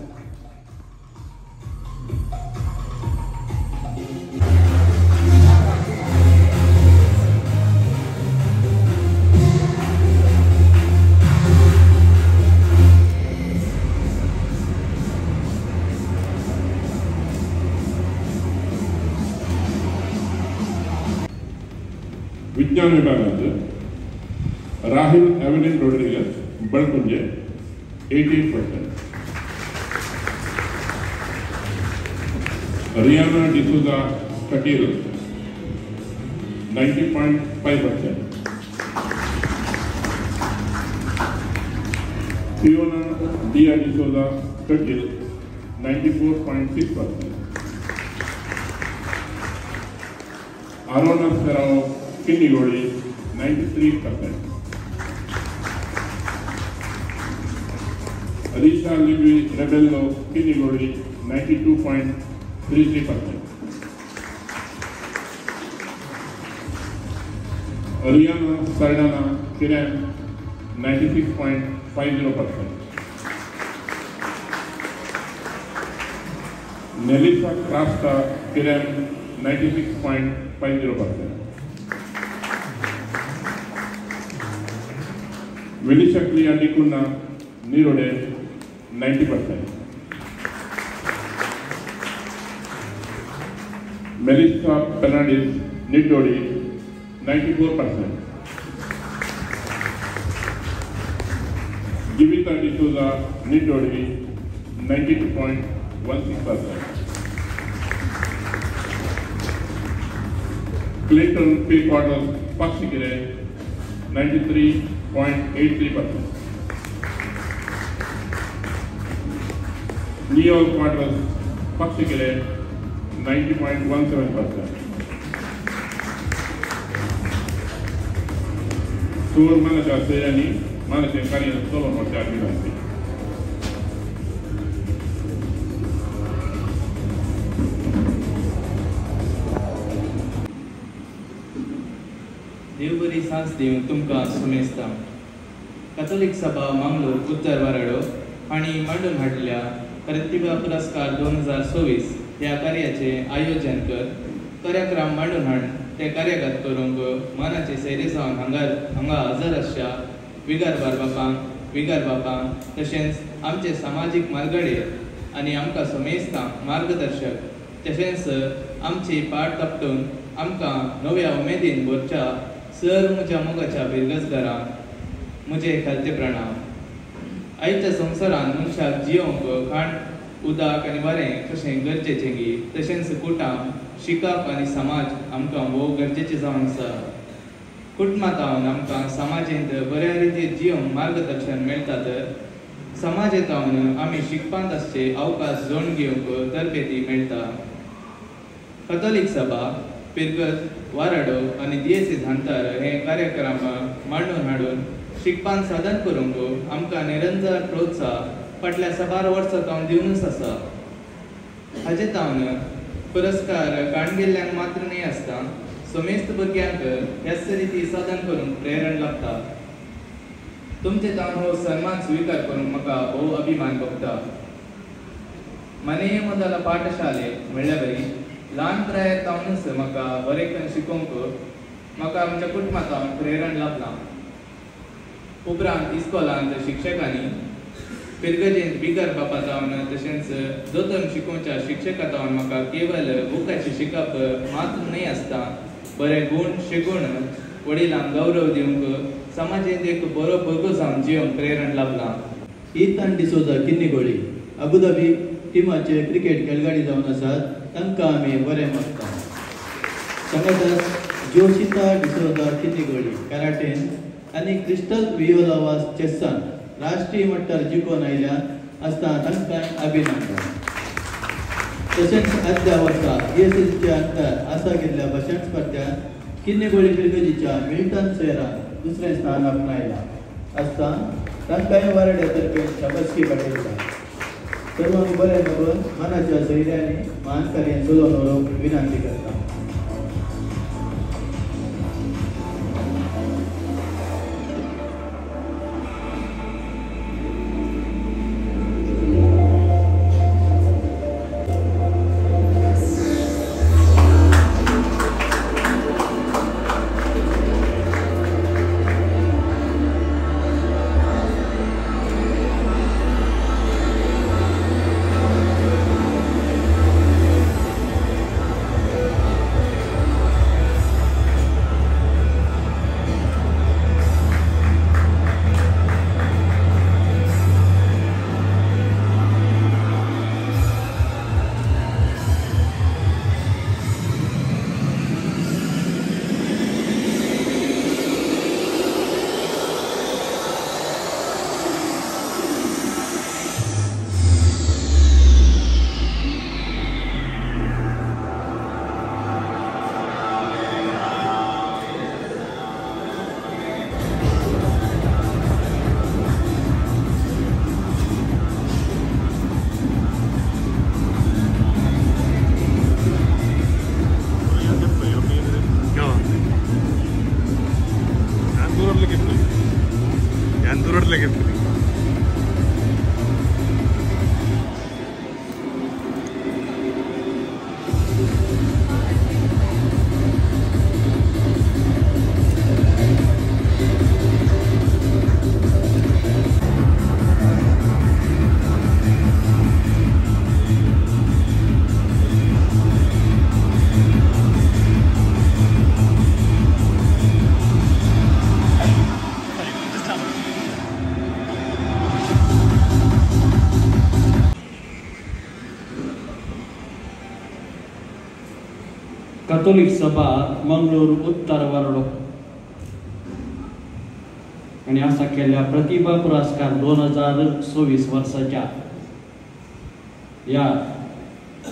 विज्ञान विभागात Rahul Evelyn Rodrigues Balkunje 88%. Riana D'Souza Kateel 90.5%. Fiona Dia D'Souza Kateel 94.6%. Arona सेराओ किन्निगोड़ी 93%. Alicia Livi Rebello Kinnigori 92.33%. Ariana Sardana Kiran 96.50%. Nelisa Krasta Kiran 96.50%. Velishakli Andikuna Nirode 90%. Melissa Fernandez Nidodi 94%. Givita D'Souza Nidodi 92.16%. Clayton P. Quarters Pakshikire 93.83%. Neol Quarters Pakshikire 90.17%. Sur Manaja Serani Manaja Karina Solo Mocha Vinanti. देवबरी सांज दिवन तुमकां सुमेस्ता. Catholic सभा मंगळूर उत्तर वाराडो हांणी मांडून हाडलेल्या प्रतिभा पुरस्कार 2024 ह्या कार्याचे आयोजन कर कार्यक्रम मांडून हाड ते कार्यगत करूंक मनाचे सैरी जावन हांगा हजर आसच्या विगार बापांक तशेंच आमचे सामाजीक मार्गदर्शक आनी आमकां सुमेस्तांक मार्गदर्शक तशेंच आमची पाट तपटून आमकां नव्या उमेदीन भरच्या सर म्हज्या मोगाच्या बिरगजगारांक म्हजे खालते प्रणाम. आयच्या संवसारांत मनशाक जियोंक खाण उदक आनी बरें कशें गरजेचें गी तशेंच कुटाम शिकप आनी समाज आमकां भोव गरजेचें जावन आसा. कुटुंबांत आमकां समाजींत बऱ्या रितीन जियोंक मार्गदर्शन मेळटा तर समाजांत आमी शिकपांत आसचे अवकाश जोडून घेवंक तरबेती मेळटा. कॅथोलिक सभा पिरगत वाराडो आनी DSC धांतार हे कार्यक्रम मांडून हाडून शिकपान साधन करूंक आमकां निरंतर प्रोत्साह फाटल्या 12 वर्सां दिवनूच आसा. हाचे तावन पुरस्कार काणगेल्ल्यांक मात्र न्ही आसता समेस्त भुरग्यांक ह्याच रिती साधन करूंक प्रेरण लागता. तुमचे तावन हो सन्मान स्वीकार करूंक म्हाका भोव अभिमान भोगता. मनेय मोदला पाठशाले म्हणल्यार बरी ल्हान प्रायातावनूच म्हाका बरें शिकोवंक म्हाका आमच्या कुटुंबांत प्रेरण लाभलां. उपरांत इस्कॉलांत शिक्षकांनी पिरगजेंत बिगर बापा जावन तशेंच जोतन शिकोवच्या शिक्षका जावन म्हाका केवळ बुकाचें शिकप मात्र न्ही आसता बरे गूण शिकून वडिलांक गौरव दिवंक समाजांत एक बरो भुरगो जावन जियोंक प्रेरण लाभलां. Ethane D'Souza Kinnigoli Abu Dhabi टिमाचे cricket खेळगडी जावन आसात तांकां आमी बरें मागता. सांगाताच जोशिता डिसोजा किन्निगोळी कराटेन आनी क्रिस्टल वियोलावास चेसान राष्ट्रीय मट्टार जिखून आयल्या आसता तांकां अभिनंदन. तशेंच आदल्या वर्सा DSCच्या अंतर आसा गेल्ल्या भाशण स्पर्धांत किन्निगोळी पिरगजीच्या मिल्टन सेरान दुसरें स्थान आपणायलां आसता तांकांय वाराड्या तर्फे शाबासकी पाठयता. सर्वांक बरें म्हणून मनाच्या सैर्यानी मान कार्यान चलोवन व्हरवंक विनंती करता. कॅथोलिक सभा मंगळूर उत्तर वारडो आणि असा केल्या प्रतिभा पुरस्कार 2026 वर्षाच्या या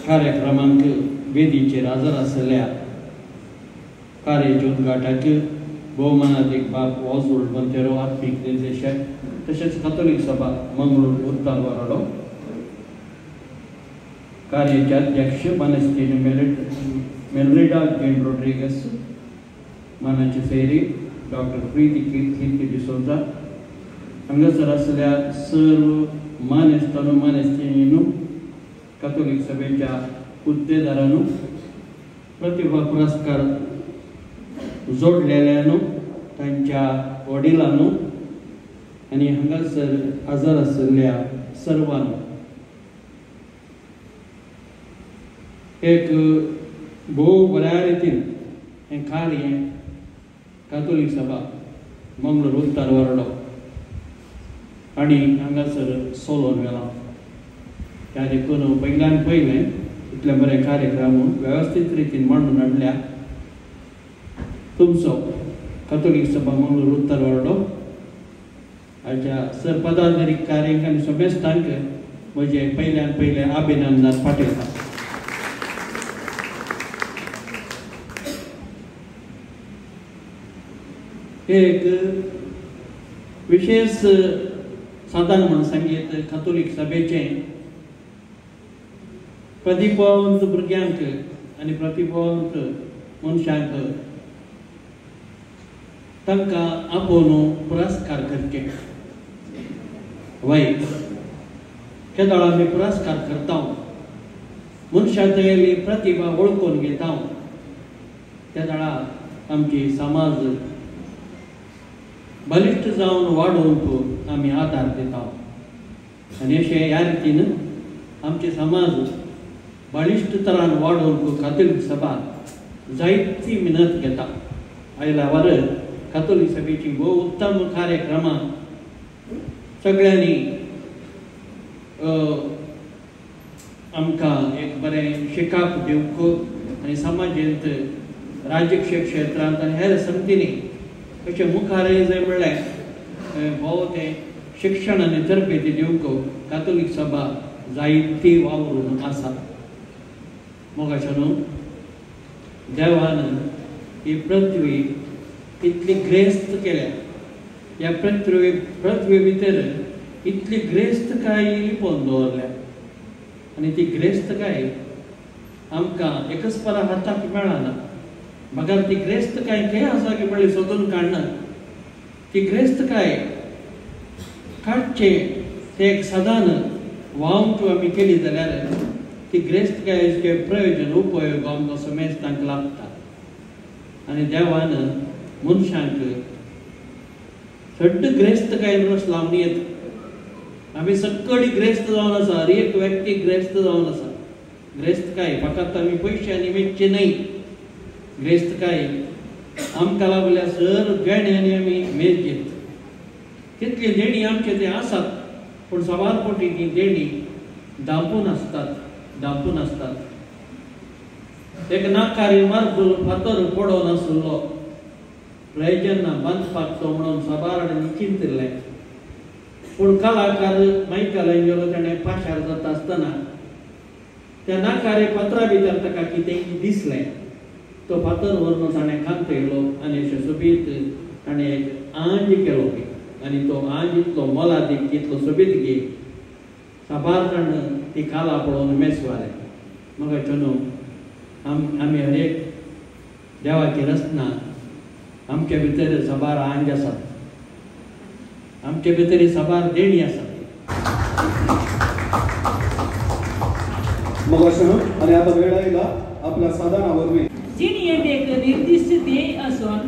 कार्यक्रमांक वेदीचेर हजर आसल्या कार्याच्या उद्घाटक भौमानाधिक बाब वाजूळ मंतेरो आत्मिक निर्देशक तसेच कॅथोलिक सभा मंगळूर उत्तर वारडो कार्याचे अध्यक्ष मानस्तीन मेलरिडा जेन रोड्रिगस मानाचे फेरी डॉक्टर प्रीती कीर्ती डिसोजा हांगासर आसल्या सर्व मानेस्तानो मानेस्तिनीनू कॅथोलिक सभेच्या हुद्देदारांनो प्रतिभा पुरस्कार जोडलेल्यांनो तांच्या वडिलांनो आणि हांगासर हजर आसल्या सर्वांनो एक भोव बऱ्या रितीन हें कार्य कॅथोलिक सभा मंगळूर उत्तर वारडो आणि हांगासर चलोवन गेला त्या देखून पयल्यान पयलें इतलें बरें कार्यक्रम वेवस्थीत रितीन मांडून हाडल्या तुमचो कॅथोलिक सभा मंगळूर उत्तर वारडो हाच्या सरपदाधिकारी कार्यांक आनी समेस्तांक म्हजे पयल्यान पयलें अभिनंदन पाठयता. एक विशेष साधन म्हणून सांगित कॅथोलिक सभेचे प्रतिभावंत भुरग्यांक आनी प्रतिभावंत मनशांक तांकां आपोवन पुरस्कार करचे वायट केदोळ आमी पुरस्कार करता मनशांतली प्रतिभा वळखून घेता त्या दाळा आमची समाज बलिष्ठ जावन वाडोवंक आमी आदार दिता आनी अशें ह्या रितीन आमचे समाज बलिष्ठ तरान वाडोवंक कॅथोलिक सभा जायती मेहनत घेता. आयल्या वर कॅथोलिक सभेची भोव उत्तम कार्यक्रमां सगळ्यांनी आमकां एक बरें शिकाप दिवंक आनी समाजांत राजकीय क्षेत्रांत आनी हेर संतींनी अशें मुखार जाय म्हणल्यार भोव तें शिक्षण आनी तरबेती दिवंक कॅथोलिक सभा जायती वावरून आसा. मोगाच्या न्हू देवान ही पृथ्वी इतली ग्रेस्त केल्या ह्या पृथ्वी भितर इतली ग्रेस्तकाय लिपोवन दवरल्या आनी ती ग्रेस्तकाय आमकां एकच परा हाताक मेळना. मगर ती ग्रेस्तकाय खंय आसा की म्हणलें सोदून काडना. ती ग्रेस्तकाय काडचें तें एक सदान वावंक आमी केली जाल्यार ती ग्रेस्तकायेचे प्रयोजन उपयोग आमकां समेस्तांक लागता. आनी देवान मनशांक सड्ड ग्रेस्तकायेन रस लावन येता. आमी सगळी ग्रेस्त जावन आसा, हर एक व्यक्ती ग्रेस्त जावन आसा. ग्रेस्तकाय फकत आमी पयशांनी मेजची न्हय. ग्रेस्तकाय आमकां लागल्या सगळ्यांनी आमी मेजचेत. तितली देणी आमचे ते आसात पूण सवारपोटी ती देणी दांपून आसतात. एक नाकारे मारतलो फातर पडोवन आसलो प्रयोजना बांदपाक तो म्हणून सबारान चिंतिल्लें. पूण कलाकार मायकल एंजलो ताणें पाशार जाता आसतना त्या नाकारे फातरा भितर ताका कितें दिसलें. तो फातर व्हरून ताणें खांतयलो आनी अशें सोबीत ताणें एक आंज केलो आनी तो आंज इतलो मोलादीक इतलो सोबीत गे साबार जाण ती काला पळोवन मेसवाले. म्हाका चनू आमी हर एक देवाची रचना आमचे भितर साबार आंज आसात. आमचे भितर साबार देणी आसात. आणि आता वेळ आयला आपल्या साधनावर जिणेंत एक निर्दिष्ट ध्येय आसून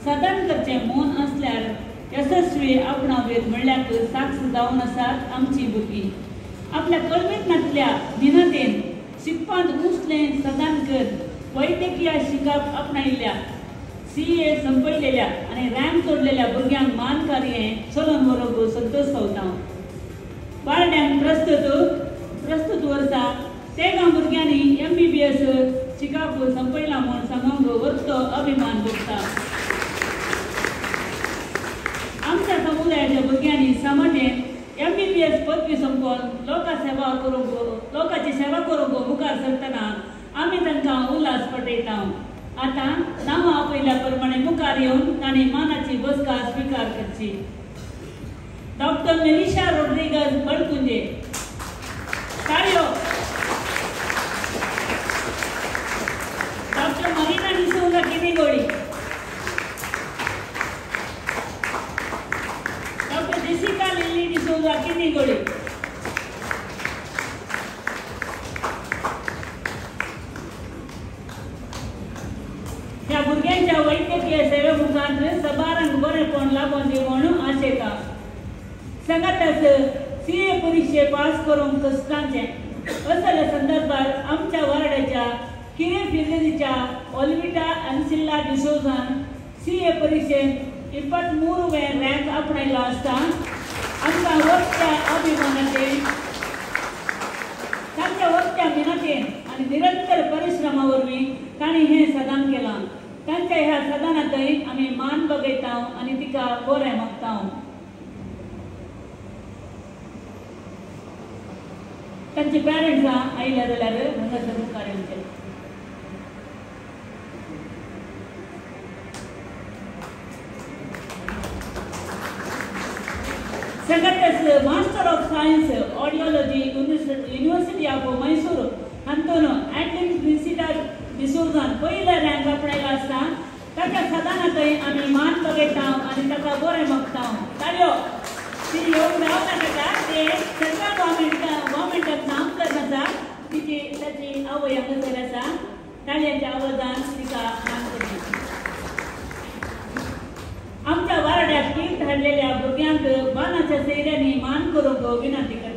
साधन करचें मौन असल्यार यशस्वी आपणावेत म्हणल्यार साक्ष जावन आसात आमची भुरगीं. आपल्या कळमेतनांतल्या मिनतेन शिकपांत घुसलें सदांकर वैद्यकीय शिकप आपणायिल्ल्या CA संपयलेल्या आनी रँक तोडलेल्या भुरग्यांक मानकार्य चलोवन व्हरप संतोश पावता. वारड्यांक प्रस्तुत वर्सा 13 भुरग्यांनी MBBS शिकाप संपयला म्हूण सांगूंक वरतो अभिमान भोगता. आमच्या समुदायाच्या भुरग्यांनी समाजेन MBBS पदवी संपोवन लोकांची सेवा करूंक मुखार सरतना आमी तांकां उल्हास पटयता. आतां नांवां आपयल्या प्रमाणे मुखार येवन तांणी मानाची बसका स्विकार करची. Doctor Melissa Rodrigues Balkunje. ताळयो. Doctor Marina D'Souza Kinnigoli. Doctor Jessica Lily D'Souza Kinnigoli. ह्या भुरग्यांच्या वैद्यकीय सेवे मुखार सबारांक बरेपण लाभून दी म्हणून आशेता. सांगातच CA परीक्षे पास करूंक कश्टांचे असल्या संदर्भात आमच्या वार्डाच्या किरे फिर्गदीच्या ऑल्विटा अनसिल्ला डिसोजान CA परीक्षेत 23वे रँक आपणायला आसता आमकां वक्त्या अभिमानाचेर तांच्या वक्त्या मिनतेन आनी निरंतर परिश्रमा वरवीं तांणी हें सदान केलां. तांच्या ह्या सदानातय आमी मान बगयता आनी तिका बरें मागता. तांचे पेरंट्सां आयल्या जाल्यार हांगासर मुखार येवचें. संगतच master of science audiology university of Mysore हातून ॲटलिन क्रिसिटा डिसोजान पयले रँक आपणायला आसता. ताच्या सदानातय आमी मान बगयता आनी ताका बरें मागता. ताळयो. ती येवंक मेळना ताका. ते सेंट्रल गव्हर्मेंटाक नाम करता. ताची आवय हांगासर आसा. ताळयांच्या आवाजान तिका मान करता. आमच्या वार्डात कीर्त हाडलेल्या भुरग्यांक बानाच्या सैऱ्यांनी मान करूंक विनंती करता.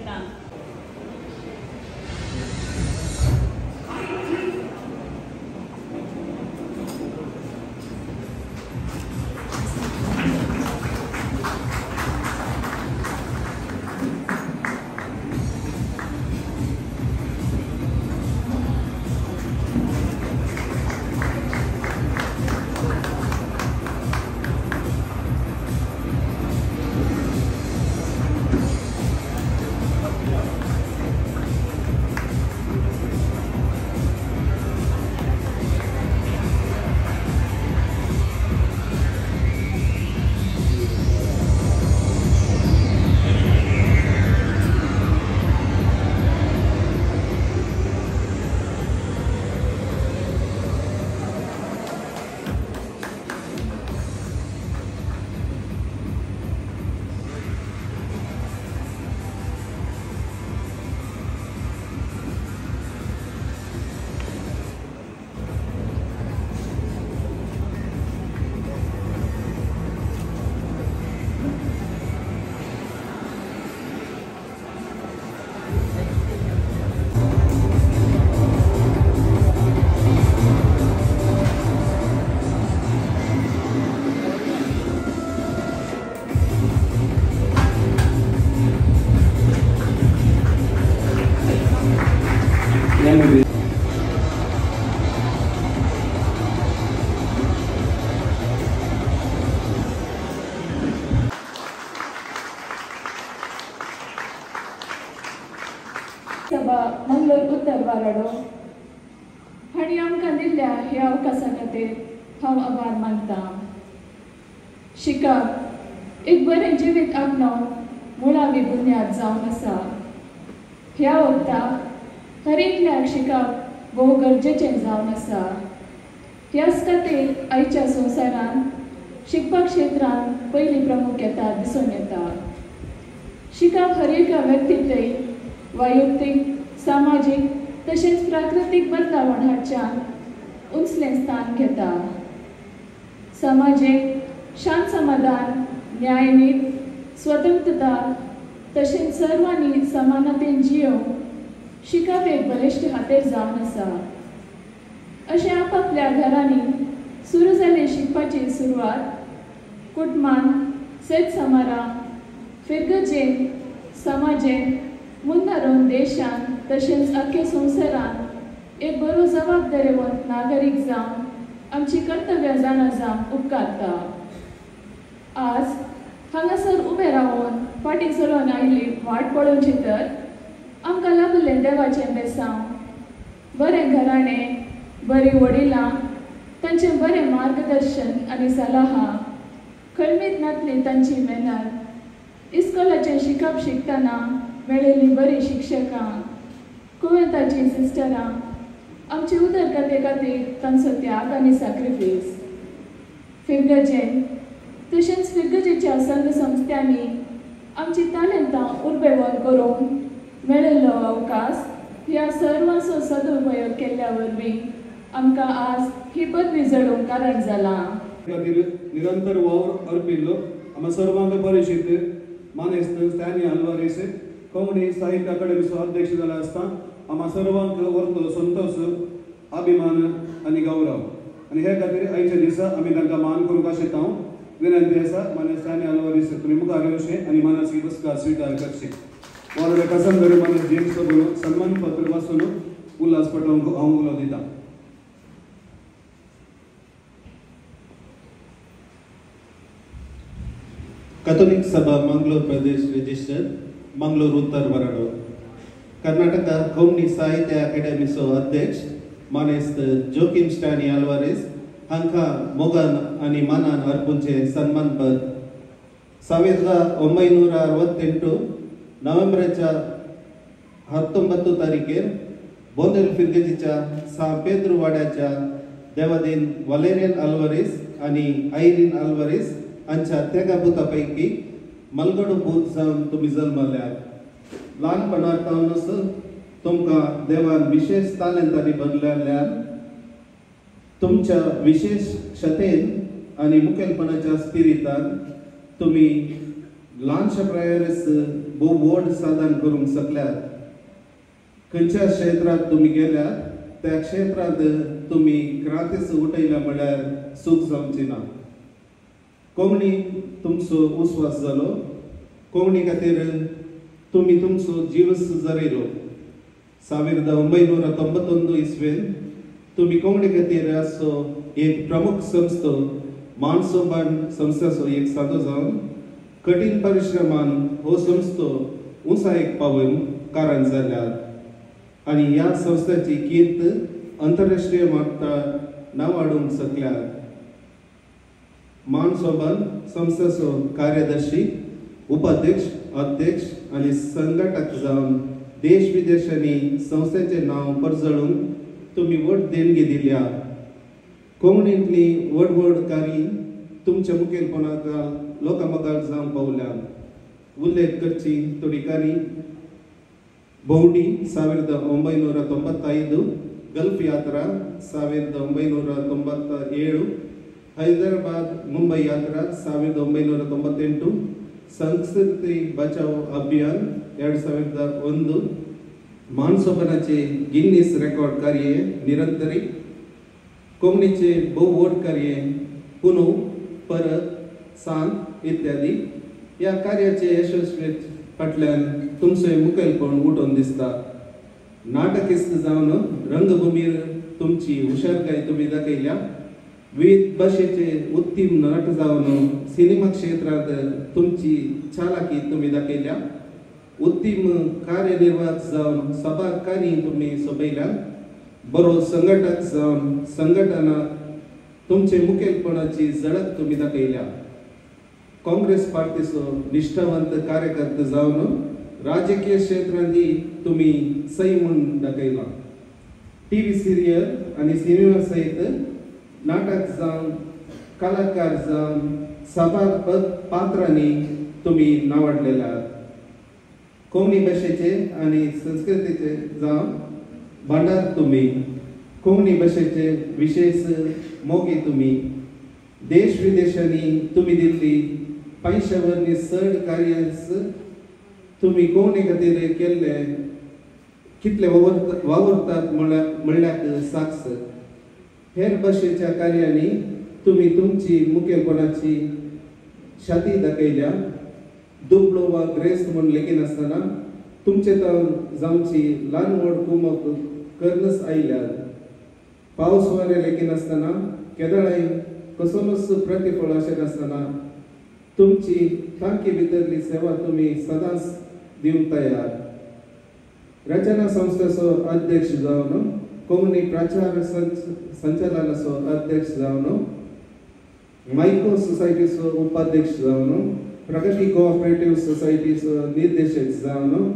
सभा मंगलोर उत्तर वाराडो हांणी आमकां दिल्ल्या ह्या अवकाशा खातीर हांव आभार मानतां. शिकप एक बरें जिवीत आपणावंक मुळावी बुन्याद जावन आसा. ह्या वखदाक हर एकल्याक शिकप भोव गरजेचें जावन आसा. ह्याच खातीर आयच्या संवसारांत शिकपा क्षेत्रांत पयली प्रामुख्यता दिसून येता. शिकप हर एका व्यक्तींतय वैयक्तीक सामाजीक तशेंच प्राकृतीक बदलावण हाडच्यान उंचलें स्थान घेता. समाजीक शांत समाधान न्यायनीत स्वतंत्रता तशेंच सर्वांनी समानतेन जियोवंक शिकप एक बलिश्ट हातेर जावन आसा. अशें आपापल्या घरांनी सुरू जाल्ले शिकपाची सुरवात कुटुंबान सेत समारां फिरगजेन समाजेन मुन्नारोन देशान तशेंच अख्खे संवसारान एक बरो जबाबदारेवंत नागरीक जावन आमची कर्तव्यां जाणा जावंक उपकारता. आज हांगासर उबे रावन फाटीं सरून आयिल्ली वाट पळोवची तर आमकां लाभलें देवाचें बेसांव, बरें घराणें, बरीं वडिलां, तांचें बरें मार्गदर्शन आनी सल्ला, कळमेंतनातली तांची मेहनत, इस्कॉलाचें शिकप शिकतना मेळिल्लीं बरीं शिक्षकां, कुवेताचीं सिस्टरां, आमचे उदरकथे खातीर तांचो त्याग आनी सॅक्रिफीस. फिरगजेन तशेंच फिरगजेच्या संघ संस्थांनी आमची तालंतां उर्बेवंत करूंक मेळिल्लो अवकाश ह्या सर्वांचो सदुपयोग केल्ल्या वरवीं आमकां आज ही पदवी जडोवंक कारण जालां. खातीर निरंतर वावर अर्पिल्लो आम्हा सर्वांक परिचित मानेस्त स्टॅनी आल्वारेस कोंकणी साहित्य अकादेमीचो अध्यक्ष जाला आसता आम्हा सर्वांक व्हरतो संतोष, अभिमान आनी गौरव. आनी हे खातीर आयच्या दिसा आमी तांकां मान करूंक आशेता. विनंती आसा मान्य स्टॅनी आल्वारेस तुमी मुखार येवचें आनी मानाची बसका स्विकार करची. वारडे कसांदरी मानस जेम्स बरो सन्मान पत्र वाचून उल्हास पटोवंक हांव उलो दिता. कैथोलिक सभा मंगलोर प्रदेश रजिस्टर मंगलोर उत्तर वराडो कर्नाटक कोंकणी साहित्य अकादेमीचो अध्यक्ष मानेस्त जोकिम स्टॅनी आल्वारेस हांकां मोगान आनी मानान अर्पुंचे सन्मानपद 1968 नोव्हेंबराच्या 19 तारखेर बोंदेल फिरगेजीच्या सान पेद्रो वाड्याच्या देवादीन वलेरियन आल्वारेस आनी आयरीन आल्वारेस हांच्या तेगा पुता पैकी मलगडो पूत जावन तुमी जल्मल्यात. ल्हानपणांतल्यानच तुमकां देवान विशेष तालंतांनी भरलेल्यान तुमच्या विशेषतेन आनी मुखेलपणाच्या स्पिरितान तुमी ल्हानशा प्रायारच भोव व्हड साधन करूंक शकल्यात. खंयच्या क्षेत्रांत तुमी गेल्यात त्या क्षेत्रांत तुमी क्रांतीच उठयल्या म्हळ्यार चूक जावची ना. कोंकणी तुमचो उस्वास जालो. कोंकणी खातीर तुमी तुमचो जीवस जरयलो. 1991 इसवेन तुमी कोंकणी खातीर असो एक प्रमुख संस्थो मानसोबान संस्थेचो एक सादो जावन कठीण परिश्रमान हो संस्थो उंचायेक पावूंक कारण जाल्यात आनी ह्या संस्थेची कीर्त अंतरराष्ट्रीय मट्टार नांव हाडूंक शकल्यात. मानसोबान संस्थेचो कार्यदर्शी, उपाध्यक्ष, अध्यक्ष आनी संघटक जावन देश विदेशांनी संस्थेचें नांव परजळूंक तुमी व्हड देणगी दिल्या. कोंकणींतली व्हड व्हड कार्य तुमच्या मुखेलपणाक लोकां मुखार जावन पावल्या. उल्लेख करची थोडी कार्य भोंवडी 1995, गल्फ यात्रा 1997, हैदराबाद मुंबई यात्रा 1998, संस्कृती बचाव अभियान 2001, मानसोबनाचे गिन्नीस रेकॉर्ड कार्य निरंतरी, कोंकणीचे भोव व्हड कार्य पुनू परत सांत इत्यादी. ह्या कार्याचे यशस्वी फाटल्यान तुमचें मुखेलपण उठून दिसता. नाटकिस्त जावन रंगभुमीर तुमची हुशारकाय तुमी दाखयल्या. विविध भाशेचे उत्तीम नट जावन सिनेमा क्षेत्रांत तुमची चालाकी तुमी दाखयल्या. उत्तीम कार्यनिर्वाहक जावन सभाकारी तुमी सोबयल्या. बरो संघटक जावन संघटनात तुमचे मुखेलपणाची झळक तुमी दाखयल्या. काँग्रेस पार्टीचो निश्ठावंत कार्यकर्ता जावन राजकीय क्षेत्रांनी तुमी सई म्हणून दाखयला. टीव्ही सिरियल आनी सिनेमा सयत नाटक जावन कलाकार जावन सभा पात्रांनी तुमी नावाडलेल्यात. कोंकणी भाशेचे आनी संस्कृतीचे जावन भांडार तुमी. कोंकणी भाशेचे विशेष मोगी तुमी. देश विदेशांनी तुमी दिल्ली 500 वर्णी चड कार्यास तुमी कोंकणी खातीर केल्ले कितले वावरतात म्हणल्याक साक्ष. हेर भाशेच्या कार्यांनी तुमी तुमची मुखेलपणाची छाती दाखयल्या. दुबळो वा ग्रेस्त म्हूण लेगीन आसतना तुमचे जावची ल्हान व्हड कुमक करनस आयल्यात पावस वारे लेगीन आसतना केदळाई कसलोच प्रतिफळ अशें नासतना तुमची तांकी भितरली सेवा तुमी सदांच दिवंक तयार. रचना संस्थेचो अध्यक्ष जावन कोंकणी प्रचार संचालनाचो अध्यक्ष जावन मायको सोसायटीचो उपाध्यक्ष जावन प्रगती कोऑपरेटिव्ह सोसायटीचो निर्देशक जावन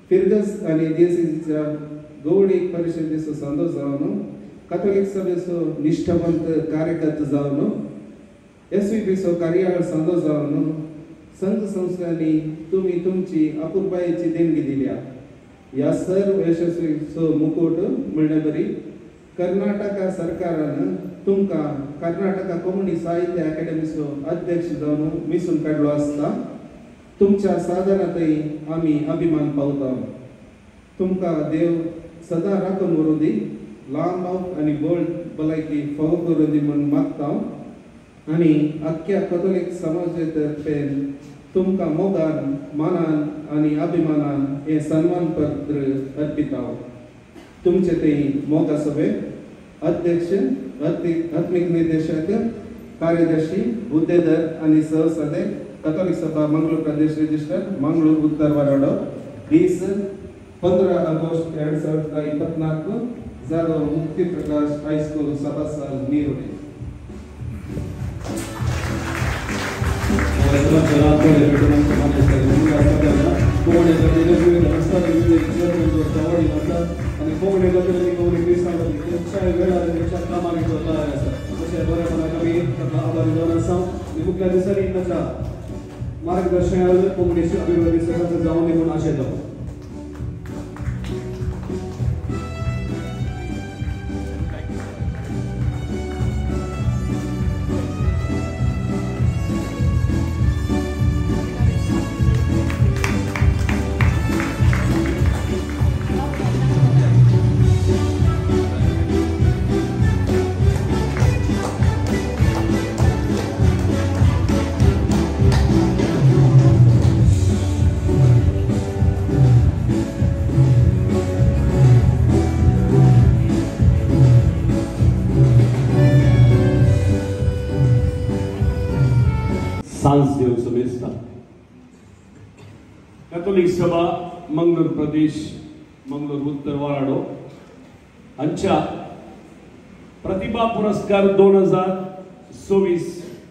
फिरगस आनी DCCच्या गवळी परिशदेचो संदो जावन कॅथोलिक सभेचो निश्ठावंत कार्यकर्ता जावन SVPचो कार्याळ संदो जावन संघ संस्थांनी तुमी तुमची अपुरबायेची देणगी दिल्या. ह्या सर्व यशस्वीचो मुकुट म्हणले बरी कर्नाटका सरकारान तुमकां कर्नाटका कोंकणी साहित्य अकादेमीचो अध्यक्ष जावन मिसून काडलो आसता. तुमच्या साधनातय आमी अभिमान पावता. तुमकां देव सदां राखून व्हरूं दी, लांब आनी बोल्ड भलायकी फावो करून दी म्हूण मागता आनी अख्ख्या कॅथोलिक समाजातर्फे तुमकां मोगान मानान आनी अभिमानान हे सन्मान पत्र अर्पिता. तुमचे ते मोगा सभे अध्यक्ष आत्मिक निर्देशक कार्यदर्शी हुद्देदार आनी सहसदस्य कॅथोलिक सभा मंगळूर प्रदेश रजिस्टर मंगळूर उत्तर वाराडो 15 ऑगस्ट 2024 जागो मुक्ती प्रकाश हायस्कूल सभासाल नीरोडे. मुख्य दिसांनी मार्गदर्शनावर कोंकणीची अभिवृद्धी सगळ्यांचं जाऊन म्हणून आशेतो. कॅथोलिक सभा मंगळूर प्रदेश मंगळूर उत्तर वाराडो हांच्या प्रतिभा पुरस्कार 2026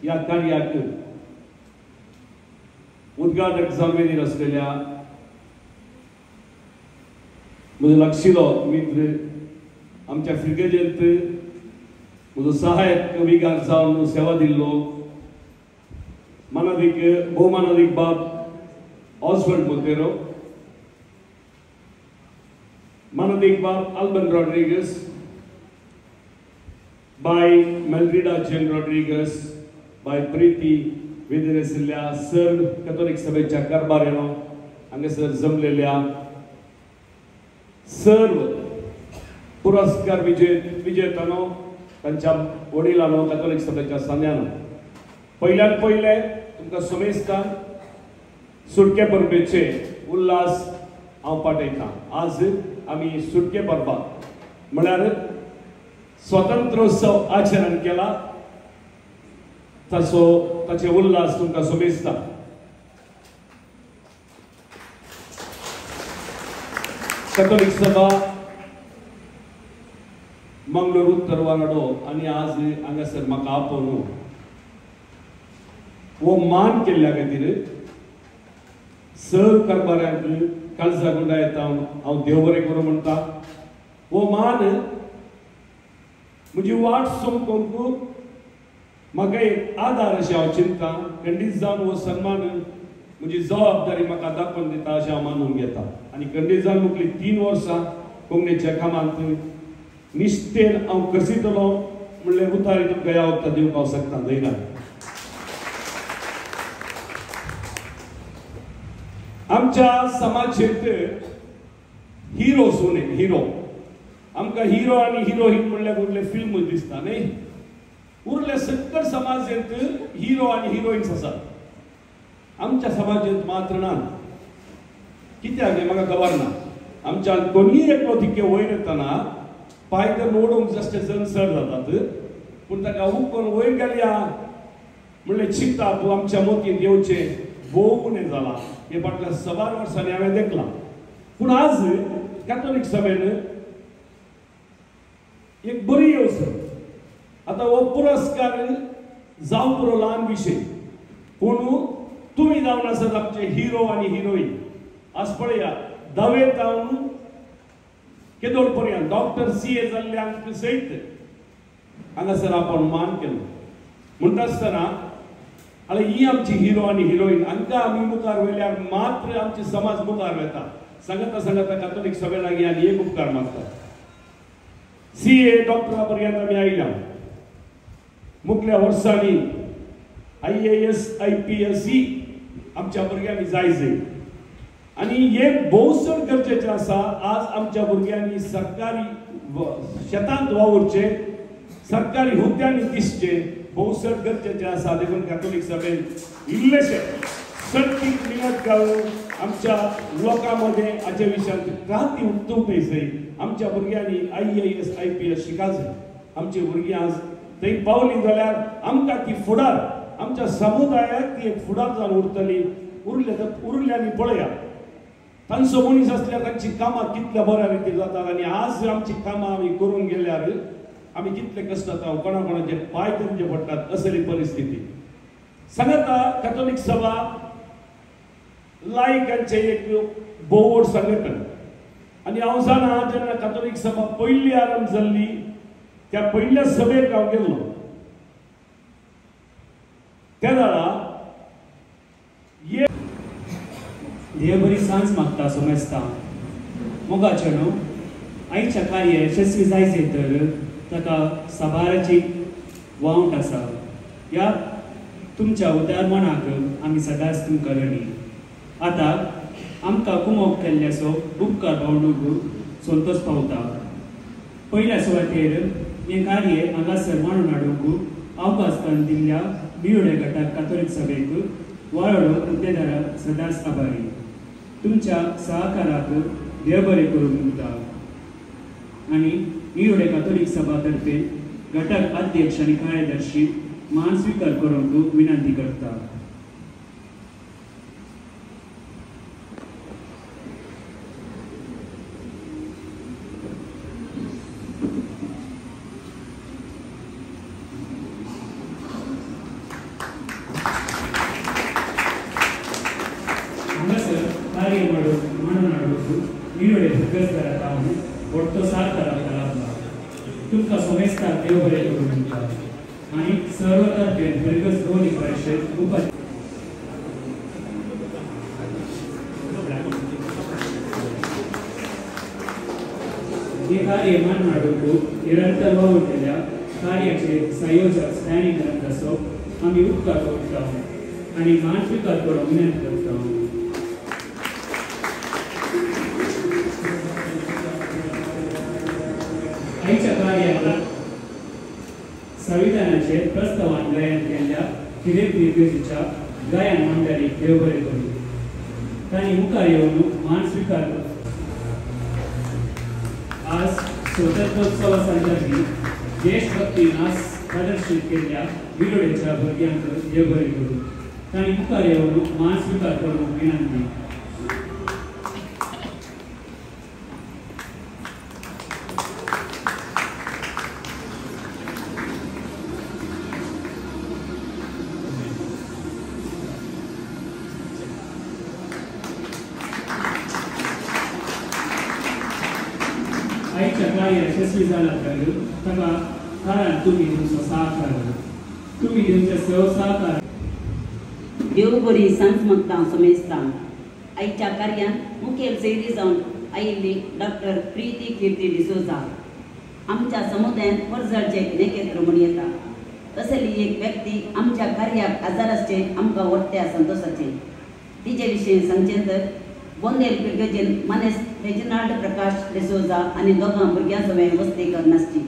या कार्याक उद्घाटक जमेनीर असलेल्या म्हजो लागशिलो मित्र आमच्या फिरगेजेंत म्हजो सहायक कविगार जावन सेवा दिल्लो मानाधिक भौमानाधिक बाब ऑसवर्ड मोंतेरो, मानाधिक बाब अल्बन रॉड्रिगस, बाय मेल्ड्रिडा जेन रॉड्रिगस, बाय प्रीती वेदिरेसिल्ल्या सर्व कॅथोलिक सभेच्या कारभाऱ्यानो हांगासर जमलेल्या सर्व पुरस्कार विजेत्यानो तांच्या वडिलांनो कॅथोलिक सभेच्या सान्यानो पयल्यान पयले तुमकां सोमेस्तान सुटके परबेचे उल्हास हांव पाठयतां. आज आमी सुटके परबाक म्हळ्यार स्वातंत्र्योत्सव आचरण केला ताचे उल्हास तुमकां सोमेस्ता. कॅथोलिक सभा मंगळूर उत्तर वाराडो आनी आज हांगासर म्हाका आपोवन वो मान केल्ल्या खातीर सर्व कारभाऱ्यांक काळजा गुंडा येता हांव देव बरें करूं म्हणटा. वो मान म्हजी वाट सोंपोवंक म्हाका एक आदार अशें हांव चिंततां. खंडीत जावन हो सन्मान म्हजी जबाबदारी म्हाका दाखोवन दिता अशें हांव मानून घेता. आनी खंडीत जावन मुखली 3 वर्सां कोंकणीच्या कामांत निश्ठेन हांव करसितलो म्हणल्यार उतारी तुमकां ह्या वखदां दिवंक हांव शकता. धन्यवाद. आमच्या समाजेंत हिरो सोने हिरो आमकां हिरो आनी हिरोईन म्हणल्यार कुठले फिल्म दिसता न्ही. उरले सत्तर समाजेंत हिरो आनी हिरोईन्स आसात. आमच्या समाजेंत मात्र ना. कित्याक हें म्हाका खबर ना. आमच्यान कोणीय एकलो तिके वयर येतना पाय तर ओडूंक जस्ट सर जातात पूण ताका हुक्कून वयर गेल्या म्हणलें चिंता तूं आमच्या मोतीन येवचें भोव गुणे जाला हे फाटल्या 12 वर्सांनी हांवें देखलां पूण आज कॅथोलीक सभेन एक बरी येवजण आतां हो पुरस्कार जावं पुरो ल्हान विशय पूण तुमी जावन आसात आमचे हिरो आनी हिरोईन आज पळया 10वे जावन केदोळ पर्यंत डॉक्टर CA जाल्ल्यांक सयत हांगासर आपण मान केलो म्हणटा आसतना आल्या ही आमची हिरो आनी हिरोईन हांकां आमी मुखार व्हेल्यार मात्र आमचे समाज मुखार वता सांगता सांगता कॅथोलीक सभे लागीं आनी एक उपकार मागता CA डॉक्टरा पर्यंत आमी आयल्या मुखल्या वर्सांनी IAS IPS आमच्या भुरग्यांनी जाय आणि हे भोवसर गरजेचे आसा आज आमच्या भुरग्यांनी सरकारी शेतांत वावरचे सरकारी हुद्द्यांनी दिसचे भोवसर गरजेचे आसा देखून कॅथोलीक सभेन इल्लेशे सर्तीक मिनत घालून आमच्या लोकांमध्ये हाचे विशयांत क्रांती उक्तूंक जाय आमच्या भुरग्यांनी IAS IPS शिकाच आमची भुरगीं आज थंय पावली जाल्यार आमकां ती फुडार आमच्या समुदायाक ती एक फुडार जावन उरतली उरल्यांनी पळया तांचो मनीस आसल्यार तांची कामां कितल्या बऱ्या रितीन जातात आनी आज आमची कामां आमी करून गेल्यार आमी कितले कश्ट जाता कोणाकोणाचे पाय करचे पडटात असली परिस्थिती सांगता कॅथोलीक सभा लायकांचे एक भोव व्हड संघटन आनी हांव जाणा जेन्ना कॅथोलीक सभा पयली आरंभ जाल्ली त्या पयल्या सभेक हांव गेल्लो त्या वेळा देव बरी सांज मागता सोमेस्ता मोगाचे न्हू आयच्या कार्य यशस्वी जायचे तर ताका साबाराची वावंट आसा ह्या तुमच्या उदार मनाक आमी सदांच तुमकां रणी आतां आमकां कुमोग केल्ल्याचो उपकार भावंडूक संतोश पावता पयल्या सुवातेर हें कार्य हांगासर मांडून हाडूंक अवकाश करून दिल्ल्या बियोडे गटाक कॅथोलीक सभेक वाळो हुद्देदारा सदांच आभारी तुमच्या सहकाराक देव बरें करूं म्हणटा आनी बियोडे कॅथोलीक सभा तर्फे घटक अध्यक्ष आनी कार्यदर्शी मान स्वीकार करूंक विनंती करता तुमकां सोमेस्तार देव बरें करूं म्हणटा आनी सर्व तर्फे भुरगस दोनी परिशद उपाध्याय हे कार्य मान हाडूंक निरंतर वावुरलेल्या कार्याचे संयोजक स्टॅनिंग ग्रंथाचो आमी उपकार करता आनी मान स्वीकार करूंक विनंती करता आयच्या कार्याक संविधानाचे प्रस्तावान गायन केल्ल्या किरेक निर्गजीच्या गायन मंडळीक देव बरें करूं तांणी मुखार येवन मान स्वीकार आज स्वतंत्रोत्सवा संदर्भी देशभक्ती नाच प्रदर्शीत केल्ल्या बिरोडेच्या भुरग्यांक देव बरें करूं तांणी मुखार येवन मान स्वीकार करूंक विनंती आयच्या कार्य यशस्वी जाला तर ताका कारण तुम्ही तुमचो सहकार तुम्ही तुमचे सहकार देव बरी सांज मागता सोमेस्ता आयच्या कार्यान मुखेल सैरी जावन आयिल्ली डॉक्टर प्रीती कीर्ती डिसोजा आमच्या समुदायात परजळचे नेकेत्र म्हूण येता तसली एक व्यक्ती आमच्या कार्याक आजार आसचे आमकां वाटत्या संतोशाचे तिचे विशीं सांगचें तर बोंदेल पिळगेचेर मनेस रेजिनाल्ड प्रकाश डिसोजा आनी दोगां भुरग्यां समेत वस्ती करनासची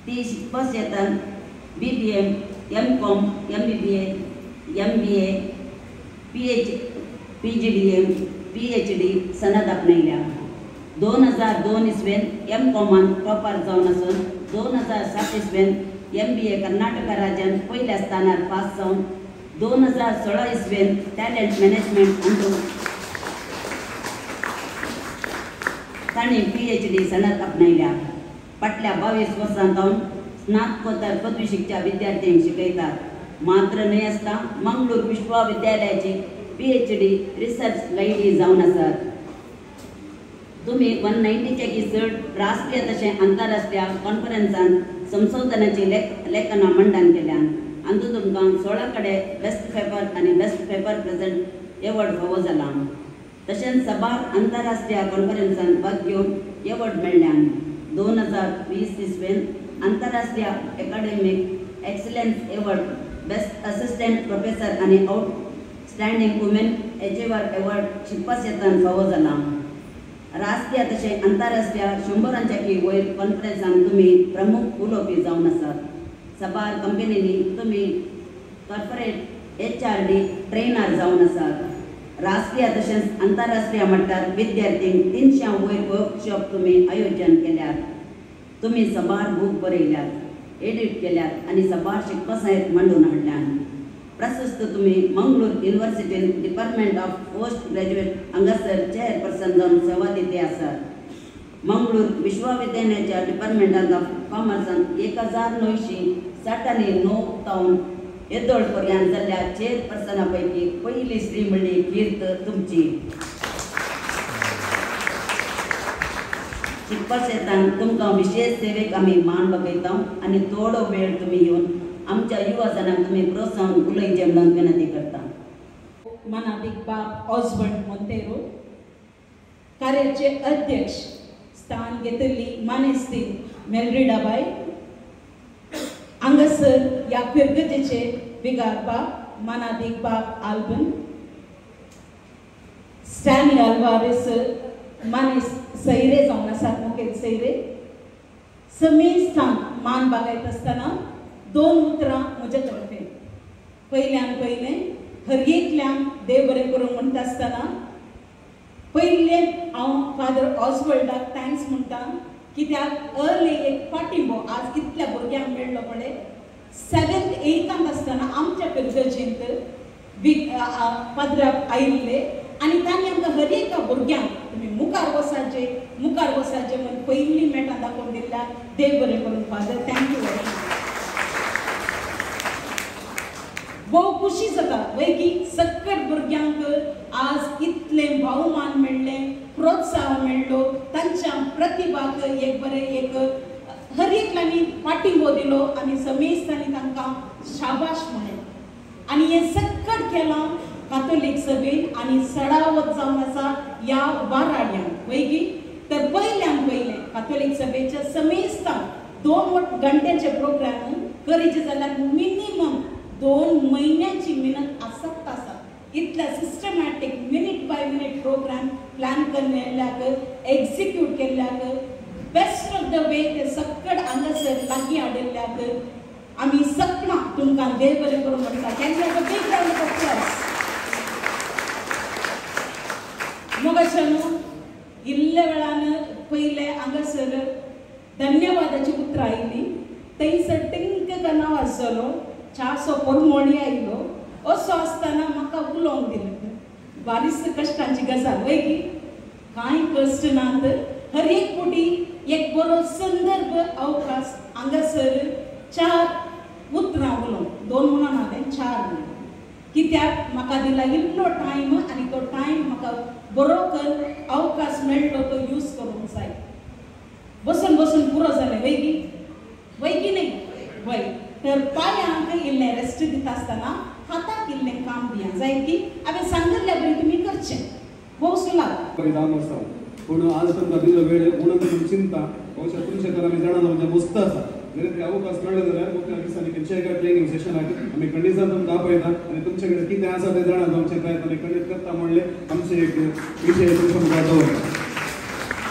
ती शिकपास येतात BBM MCom MBBA MBA PhD PGDM PhD सनद आपणयल्या. 2002 इसवेन M.Com टॉपर जावन आसून 2007 इसवेन MBA कर्नाटका राज्यान पयल्या स्थानार पास जावन 2016 इसवेन टॅलेंट मॅनेजमेंट हातून ताणें PhD सनद आपणयल्या. फाटल्या 22 वर्सां हांव स्नातकोत्तर पदवी शिक्षण विद्यार्थ्यांक शिकयतात. मात्र न्हय आसता मंगळूर विश्वविद्यालयाची PhD रिसर्च लायडी जावन आसात. तुम्ही 190च्याकी चड राष्ट्रीय तशें आंतरराष्ट्रीय कॉन्फरन्सांत संशोधनाची लेखनां मंडन केल्यान हातूंत तुमकां 16 कडेन बेस्ट पेपर आनी बेस्ट पेपर प्रेझेंट एवॉर्ड फावो जाला. तशेंच सबार आंतरराष्ट्रीय कॉन्फरन्सांत भाग घेवन एवॉर्ड मेळ्ळ्यान 2020 इसवेन आंतरराष्ट्रीय academic excellence award best assistant professor आनी आउटस्टँडिंग वुमेन एचिवर एवॉर्ड शिकपाशेतान फावो जाला. राष्ट्रीय तशें आंतरराष्ट्रीय 100च्याकी वयर कॉन्फरन्सांत तुमी प्रमुख उलोवपी जावन आसात. सबार कंपनींनी तुमी कॉर्पोरेट HRD ट्रेनर जावन आसात. राष्ट्रीय तशेंच आंतरराष्ट्रीय मट्टार विद्यार्थ्यांक 300 वयर वर्कशॉप तुमी आयोजन केल्यात. तुमी सबार बूक बरयल्यात, एडिट केल्यात आनी सबार शिकपासायत मांडून हाडल्यात. प्रशस्त तुमी मंगळूर युनिव्हर्सिटीन डिपार्टमेंट ऑफ पोस्ट ग्रॅज्युएट हांगासर चेअरपर्सन जावन सेवा दिते आसात. मंगळूर विश्वविद्यालयाच्या डिपार्टमेंटांत ऑफ कॉमर्सान 1996 तावन येदोळ पर्यंत जाल्ल्या चेअरपर्सना पैकी पयली श्री म्हणली कीर्त तुमची. शिकपाशेतान तुमकां विशेष सेवेक आमी मान बगयता आनी थोडो वेळ तुमी येवन आमच्या युवा जनांक तुमी प्रोत्साहन उलयचे म्हणून विनंती करता. मनादिक बाब ऑस्बर्ट मोंतेरो, कार्याचे अध्यक्ष स्थान घेतली मानेस्तीन मेलरीडाबाई, हांगासर या फिरगजेचे बिगार बाब मनादिक बाब आल्बन, स्टॅनी आल्वारेस मानेस सैरे जावन आसात मुखेल सैरे. समेस्तान मान बागायत आसतना 2 उतरां म्हजे तर्फे. पयल्यान पयलें हर एकल्यांक देव बरें करूं म्हणटा आसतना पयलें हांव फादर ऑस्वर्ल्डाक थँक्स म्हणटा, कित्याक अर्ली एक पाठिंबो आज कितल्या भुरग्यांक मेळ्ळो पळय. 7th 8th आसतना आमच्या पिरगजेंत पाद्राक आयिल्ले आनी तांणी आमकां हर एका भुरग्यांक तुमी मुखार वसाचे म्हणून पयलीं मेटां दाखोवन दिल्या. देव बरें करून फादर, थँक्यू वेरी मच. बहुत खुशी जाता वैकी सकट भुरग्यांक आज इतले भोवमान मेळ्ळे, प्रोत्साहन मेळ्ळो, तांच्या प्रतिभाक एक बरें एक हर एकल्यांनी पाठिंबो दिलो आनी समेस्तांनी तांकां शाबाश म्हणलें. आनी हें सकट केलां कातोलीक सभेन आनी सडावत जावन आसा ह्या वाराड्यान वैकी. तर पयल्यान पयलें कातोलीक सभेच्या समेस्तांक 2 घंट्याचे प्रोग्राम करीचे जाल्यार मिनिमम 2 म्हयन्याची मेहनत आसत आसा. इतल्या systematic minute by minute program plan केल्ल्याक एक्झिक्यूट केल्ल्याक बेस्ट ऑफ द वे ते सकट हांगासर लागीं हाडिल्ल्याक आमी सपनां तुमकां देव बरें करूं म्हणटा. Thank you. Big round of applause. मोगाच्यानो इल्ल्या वेळान पयले हांगासर धन्यवादाची उतरां आयिल्लीं. थंयसर टिंक नांव आसलो, चारसो परमोणी आयिल्लो. असो आसतना म्हाका उलोवंक दिलें. बारीस कश्टांची गजाल वैकी, कांय कश्ट नात. हर एक फावटी एक बरो संदर्भ अवकाश हांगासर 4 उतरां उलोवंक, 2 म्हणून हांवें 4 म्हणलें. कित्याक म्हाका दिला इल्लो टायम आनी तो टायम म्हाका बरोबर अवकाश मेळ्ळो तो यूज करूंक जाय. बसून बसून पुरो जालें वैकी न्ही वय. तर पांयांक इल्लें रेस्ट दिता आसतना हाताक इल्लें काम दिया जाय की हांवें सांगिल्ल्या बरें तुमी करचें. भोव सुलाभ परिणाम आसा. पूण आज तुमकां दिलो वेळ म्हणून तुमची चिंता बहुशा तुमच्या तर आमी जाणा म्हणजे मस्त आसा. जरी ते अवकाश मेळ्ळो जाल्यार मुख्य दिसांनी खंयच्याय एका ट्रेनिंग सेशनाक आमी खंडीसान तुमकां आपयता आनी तुमचे कडेन कितें आसा तें जाणा जावचे प्रयत्न आमी खंडीत करता म्हणले आमचे एक विशय तुमच्या मुखार दवरता.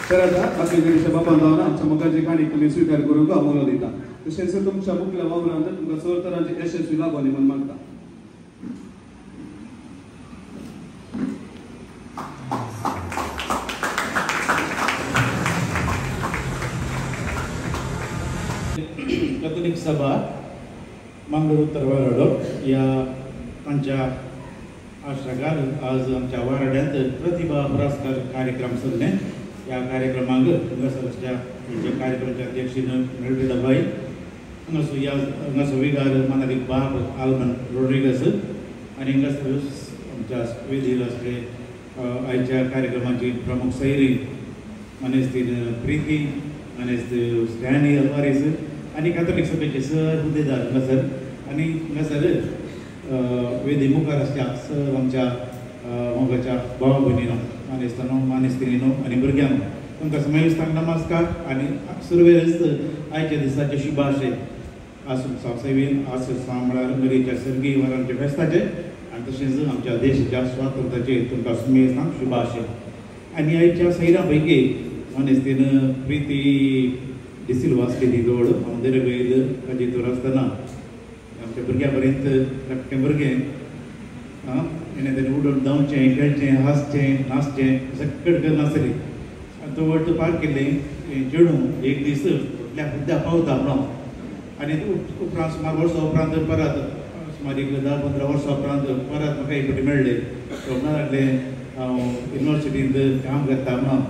तर आतां आपले गणेशा बापान जावन आमच्या मुखाची काणी तुमी स्विकार करूंक आमोल दिता. तशेंच तुमच्या मुखेल वावरांत तुमकां सर तरांचे यशस्वी लाभो म्हणून मागता. कॅथोलिक सभा मंगळूर उत्तर वाराडो या तांच्या आश्रयार आज आमच्या वाराड्यांत प्रतिभा पुरस्कार कार्यक्रम चल्ले. या कार्यक्रमाक हांगासरच्या कार्यक्रमाच्या अध्यक्षीन मेळविडाबाई, हांगासर विगार मानालीक बाब आल्मन रोड्रिगस आनी हांगासर आमच्या वेदीर आसले आयच्या कार्यक्रमाची प्रमुख सैरी मानेस्तीन प्रिती मानेस्तीन स्टॅनी अल्वारीस आनी कॅथोलिक सभेचे सर हुद्देदार हांगासर आनी हांगासर वेदी मुखार आसल्या सर आमच्या मोगाच्या भावा भयणीनो मानेस्तानो मानेस्तिनीनो आनी भुरग्यांक तुमकां समेस्तांक नमस्कार आनी सुरवेस्त आयच्या दिसाचे शुभाशय आसूं सावसेवीन आसूं सांबाळार मरीच्या सर्गी वरांचे फेस्ताचे आनी तशेंच आमच्या देशाच्या स्वातंत्र्याचे तुमकां समेस्तांक शुभाशय. आनी आयच्या सैरा पैकी मानेस्तीन प्रिती डिसिल्वा आसलेली जोड हांव दरेवेद काजीतूर आसतना आमच्या भुरग्यां पर्यंत धाकटें भुरगें हेणें तरी उडोवन धांवचें खेळचें हांसचें नाचचें सगळें करनासली. तो व्हड पार केल्लें चेडूं एक दीस फाटल्या हुद्द्या पावता म्हणून आनी उपरांत सुमार वर्सां उपरांत परत सुमार एक 10-15 वर्सां उपरांत परत म्हाका एक फावटी मेळ्ळें. तो म्हणून लागलें हांव युनिवर्सिटींत काम करता म्हणून.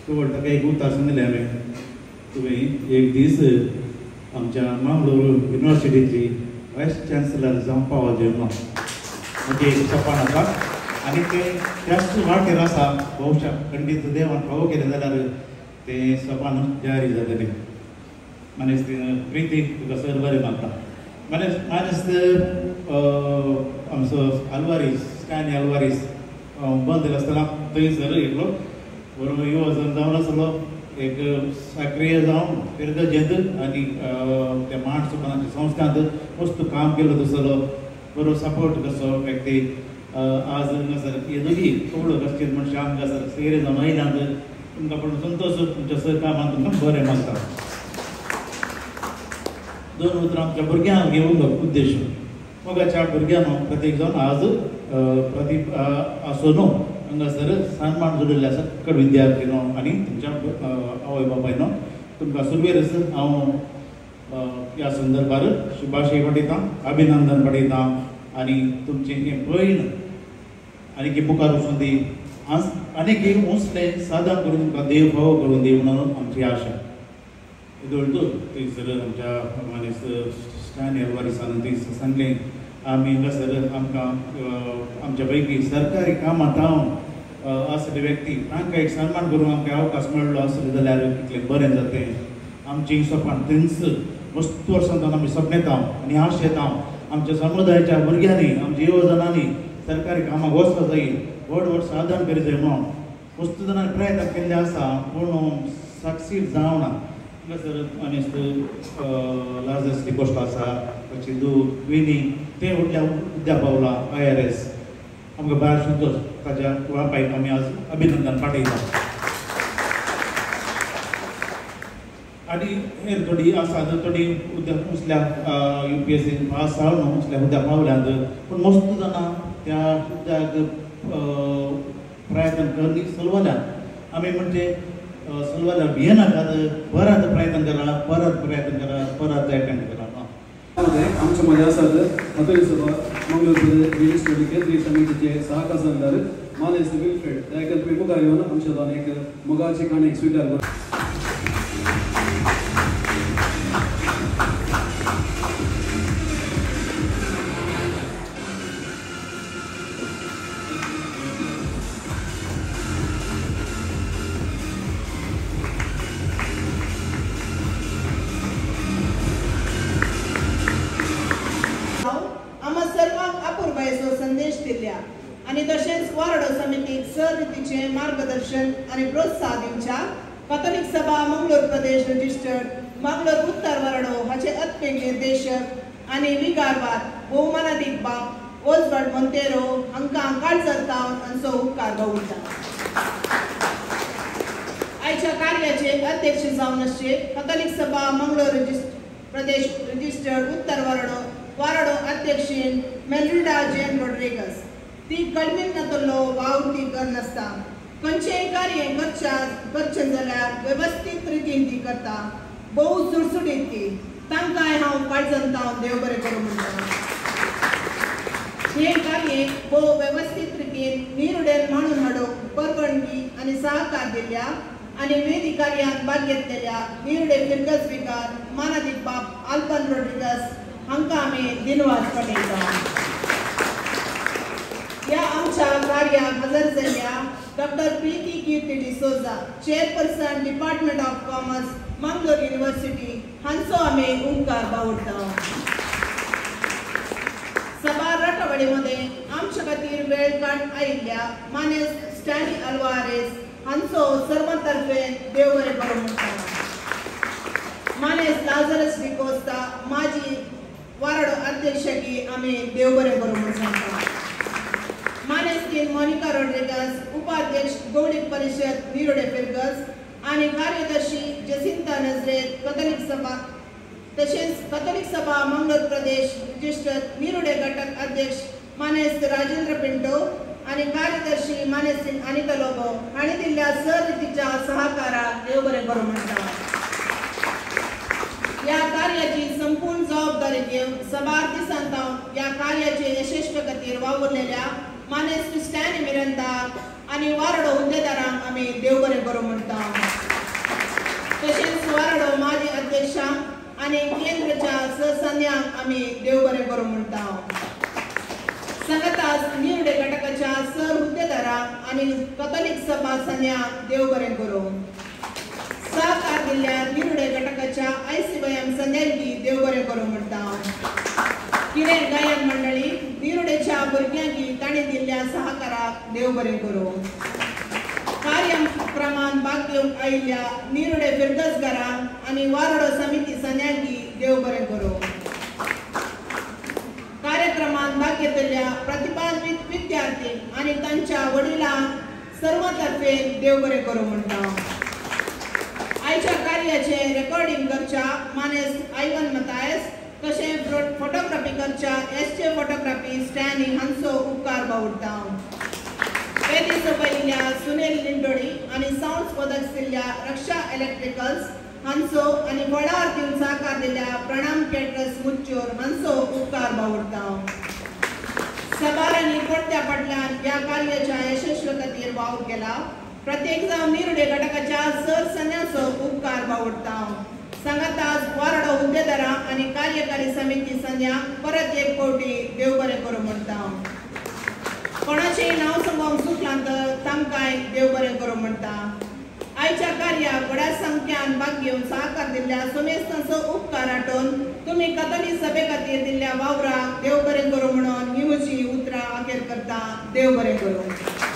तो व्हड ताका एक उतार सांगलें हांवें, तुवें एक दीस आमच्या मंगळूर युनिवर्सिटीची वायस चान्सलर जावं पावचें म्हणून म्हणजे एक सपन आसा. आनी तें त्याच वाटेर आसा. भोवशा खंडीत देवान फावो केलें जाल्यार तें सपन जारी जातलें. मानेस्तीन प्रितीक तुका सर बरें मानता. मानेस्त आमचो आल्वारीस स्टॅनी आल्वारीस बंद आसतना थंयसर एकलो बरो युवजन जावन आसलो. एक सक्रीय जावन फिरगजेंत आनी त्या मांड सुपनाच्या संस्थांत मस्त काम केलो तसलो बरो सपोर्ट कसो व्यक्ती. आज हांगासर हे दोगी कवळो कसचे मनशां हांगासर सेरे जावन आयल्यात. तुमकां पण संतोश तुमच्या सर कामांत तुमकां बरें मानता. दोन उतरां आमच्या भुरग्यांक घेवन उद्देश मोगाच्या भुरग्यांनो प्रत्येक जावन आज प्रतिभा आसो न्हू हांगासर सन्मान जोडिल्ल्या सकल विद्यार्थीनो आनी तुमच्या आवय बापायनो तुमकां सुरवेर हांव ह्या संदर्भार शुभाशय पाठयतां, अभिनंदन पाठयतां आनी तुमचें हें भयण आनी मुखार वचून दी आनीक एक उसलें साधन करून तुमकां देव फावो करून दी म्हणून आमची आशा. इदोळटूर थंयसर आमच्या मानेस स्टॅनी अल्वारीसान थंय सांगलें आमी हांगासर आमकां आमच्या पैकी सरकारी कामांत हांव आसले व्यक्ती तांकां एक सन्मान करूंक आमकां अवकाश मेळ्ळो आसलो जाल्यार कितलें बरें जातें. आमची सपन थंयच मस्त वर्सांतल्यान आमी सपनेतां आनी आशेतां आमच्या समुदायाच्या भुरग्यांनी आमच्या युवजनांनी सरकारी कामाक वचपाक जाय, व्हड व्हड साधन करूं जाय म्हणून मस्त जाणांनी प्रयत्न केल्ले आसा पूण सक्सीड जावना. हांगासर मानेस्त लार्जस्ट पोस्ट आसा सिंधू विनी ते उद्या पावला IRS आमकां भायर संतोश ताच्या वापायक आमी आज अभिनंदन पाठयता. आनी हेर थोडी आसात थोडी उद्या उसल्या UPSC पास जावन उसल्या उद्या पावल्यात पूण मस्त जाणां त्या उद्याक प्रयत्न करनी चलवल्यात. आमी म्हणजे चलवल्यार भियेनाकात, परत प्रयत्न करा, परत प्रयत्न करा, परत अटेंड करा. आमच्या मध्ये असतात कॅथोलिक सभा मंगळूर प्रदेश केंद्रीय समितीचे सहाकार सरदार मानेस विल्फ्रेड त्या मुखार येऊन आमच्या एक मोगाची काणी स्वीकार करू. संदेश दिल्या आणि तसेच वाराडो समितीक सररीतीचे मार्गदर्शन आणि प्रोत्साहन दिवच्या कॅथोलिक सभा मंगळूर प्रदेश रजिस्टर्ड मंगळूर उत्तर वाराडो हाचे अत्य निर्देशक आणि विगारवाद भोवमानाधिक बाब ओजवड मोंतेरो हांकां काळजरतावन हांचो उपकार भावुरता. आयच्या कार्याचे अध्यक्ष जावन आसचे कॅथोलिक सभा मंगळूर प्रदेश रजिस्टर्ड उत्तर वाराडो अध्यक्षीन मेलिंडा जेन रोड्रिगस. ती कळमेंतलो वावुरती करनासता खंयचेय कार्य करचें जाल्यार वेवस्थीत रितीन ती करता. भोव सुटसुटीत ती तांकांय हांव काळजंतावन देव बरें करूं म्हणटा. हे कार्य भोव वेवस्थीत रितीन निरुडेन मांडून हाडूंक परवानगी आनी सहकार दिल्या आनी वेदिकार्यांत भाग घेतलेल्या निरुडे फिरगस विकार मानादीक बाब आल्बन रोड्रिगस हांकां आमी दिनवाद पटयता. ह्या आमच्या कार्याक हजर जाल्ल्या doctor Preeti Kirti D'Souza, chairperson department of commerce, Mangalore university हांचो आमी उपकार बावडटा. सभा राटवाडीमध्ये आमच्या खातीर वेळ काड आयिल्ल्या मानेस स्टॅनी अल्वारेस हांचो सर्वांतर्फे देव बरें करूं म्हणटा. मानेस लाझरस डिकोस्ता माजी वाराडो अध्यक्षकी आमी देव बरें करूं म्हूण सांगता. मानेस्तीन मोनिका रोड्रिगस, उपाध्यक्ष गौडीक परिषद निरोडे फिरगस आनी कार्यदर्शी जसिंता नजरेत कॅथोलिक सभा तशेंच कॅथोलिक सभा मंगलोर प्रदेश रजिस्टर निरोडे घटक अध्यक्ष मानेस्त राजेंद्र पिंटो आनी कार्यदर्शी मानेस्तीन अनिता लोबो हांणी दिल्ल्या सहरितीच्या सहकाराक देव बरें करूं म्हणटा. ह्या कार्याची संपूर्ण जबाबदारी घेवन सभार दिसांत हांव ह्या कार्याचे यशस्वी खातीर वावुरलेल्या मानेस्त स्टॅनी मिरंदा आनी वाराडो हुद्देदारांक आमी देव बरें करूं म्हणटा. तशेंच वाराडो माजी अध्यक्षांक आनी केंद्राच्या सहसन्यांक आमी देव बरें करूं म्हणटा. सांगाताच निवडे घटकाच्या सर हुद्देदारांक आनी कॅथोलिक सभा सन्यांक देव बरें करूं. सहकार दिल्ल्या निवडे घटकाच्या ICYM सन्यांकी देव बरें करूं म्हणटा. किरें गायक मंडळी निरुडेच्या भुरग्यांकी तांणी दिल्ल्या सहकाराक देव बरें करूं. कार्यक्रमांत भाग घेवंक आयिल्ल्या निरुडे फिरगसकारांक आनी वाराडो समिती सन्यांकी देव बरें करूं. कार्यक्रमांत भाग घेतलेल्या प्रतिभान्वित विद्यार्थी आनी तांच्या वडिलांक सर्वांतर्फे देव बरें करूं म्हणटा. आयच्या कार्याचे रेकॉर्डिंग करच्या मानेस आयवन मतायस तशेंच फोटोग्राफी करच्या SJ फोटोग्राफी स्टॅनी हांचो उपकार बावडटा. वेदी सभयिल्ल्या सुनील लिंडोडी आनी साउंड पदक दिल्ल्या रक्षा इलेक्ट्रिकल्स हांचो आनी वडार दिवन सहकार दिल्ल्या प्रणाम केटरर्स मुच्चोर हांचो उपकार बावडटा. सभारांनी पडत्या पडल्यान ह्या कार्याच्या यशस्वी खातीर वाव केला. प्रत्येक जावन निरुडे घटकाच्या सर सन्याचो उपकार बावडटा. सांगाताच वाराडो हुद्देदारां आनी कार्यकारी समिती सन्यांक परत एक फावटी देव बरें करूं म्हणटा. कोणाचेंय नांव सांगूंक चुकलां तर तांकांय देव बरें करूं म्हणटा. आयच्या कार्याक व्हड्या संख्यान भाग घेवन सहकार दिल्ल्या सोमेस्तांचो उपकार आठोवन तुमी कॅथोलिक सभे खातीर दिल्ल्या वावराक देव बरें करूं म्हणून ही म्हजी उतरां अखेर करता. देव बरें करूं.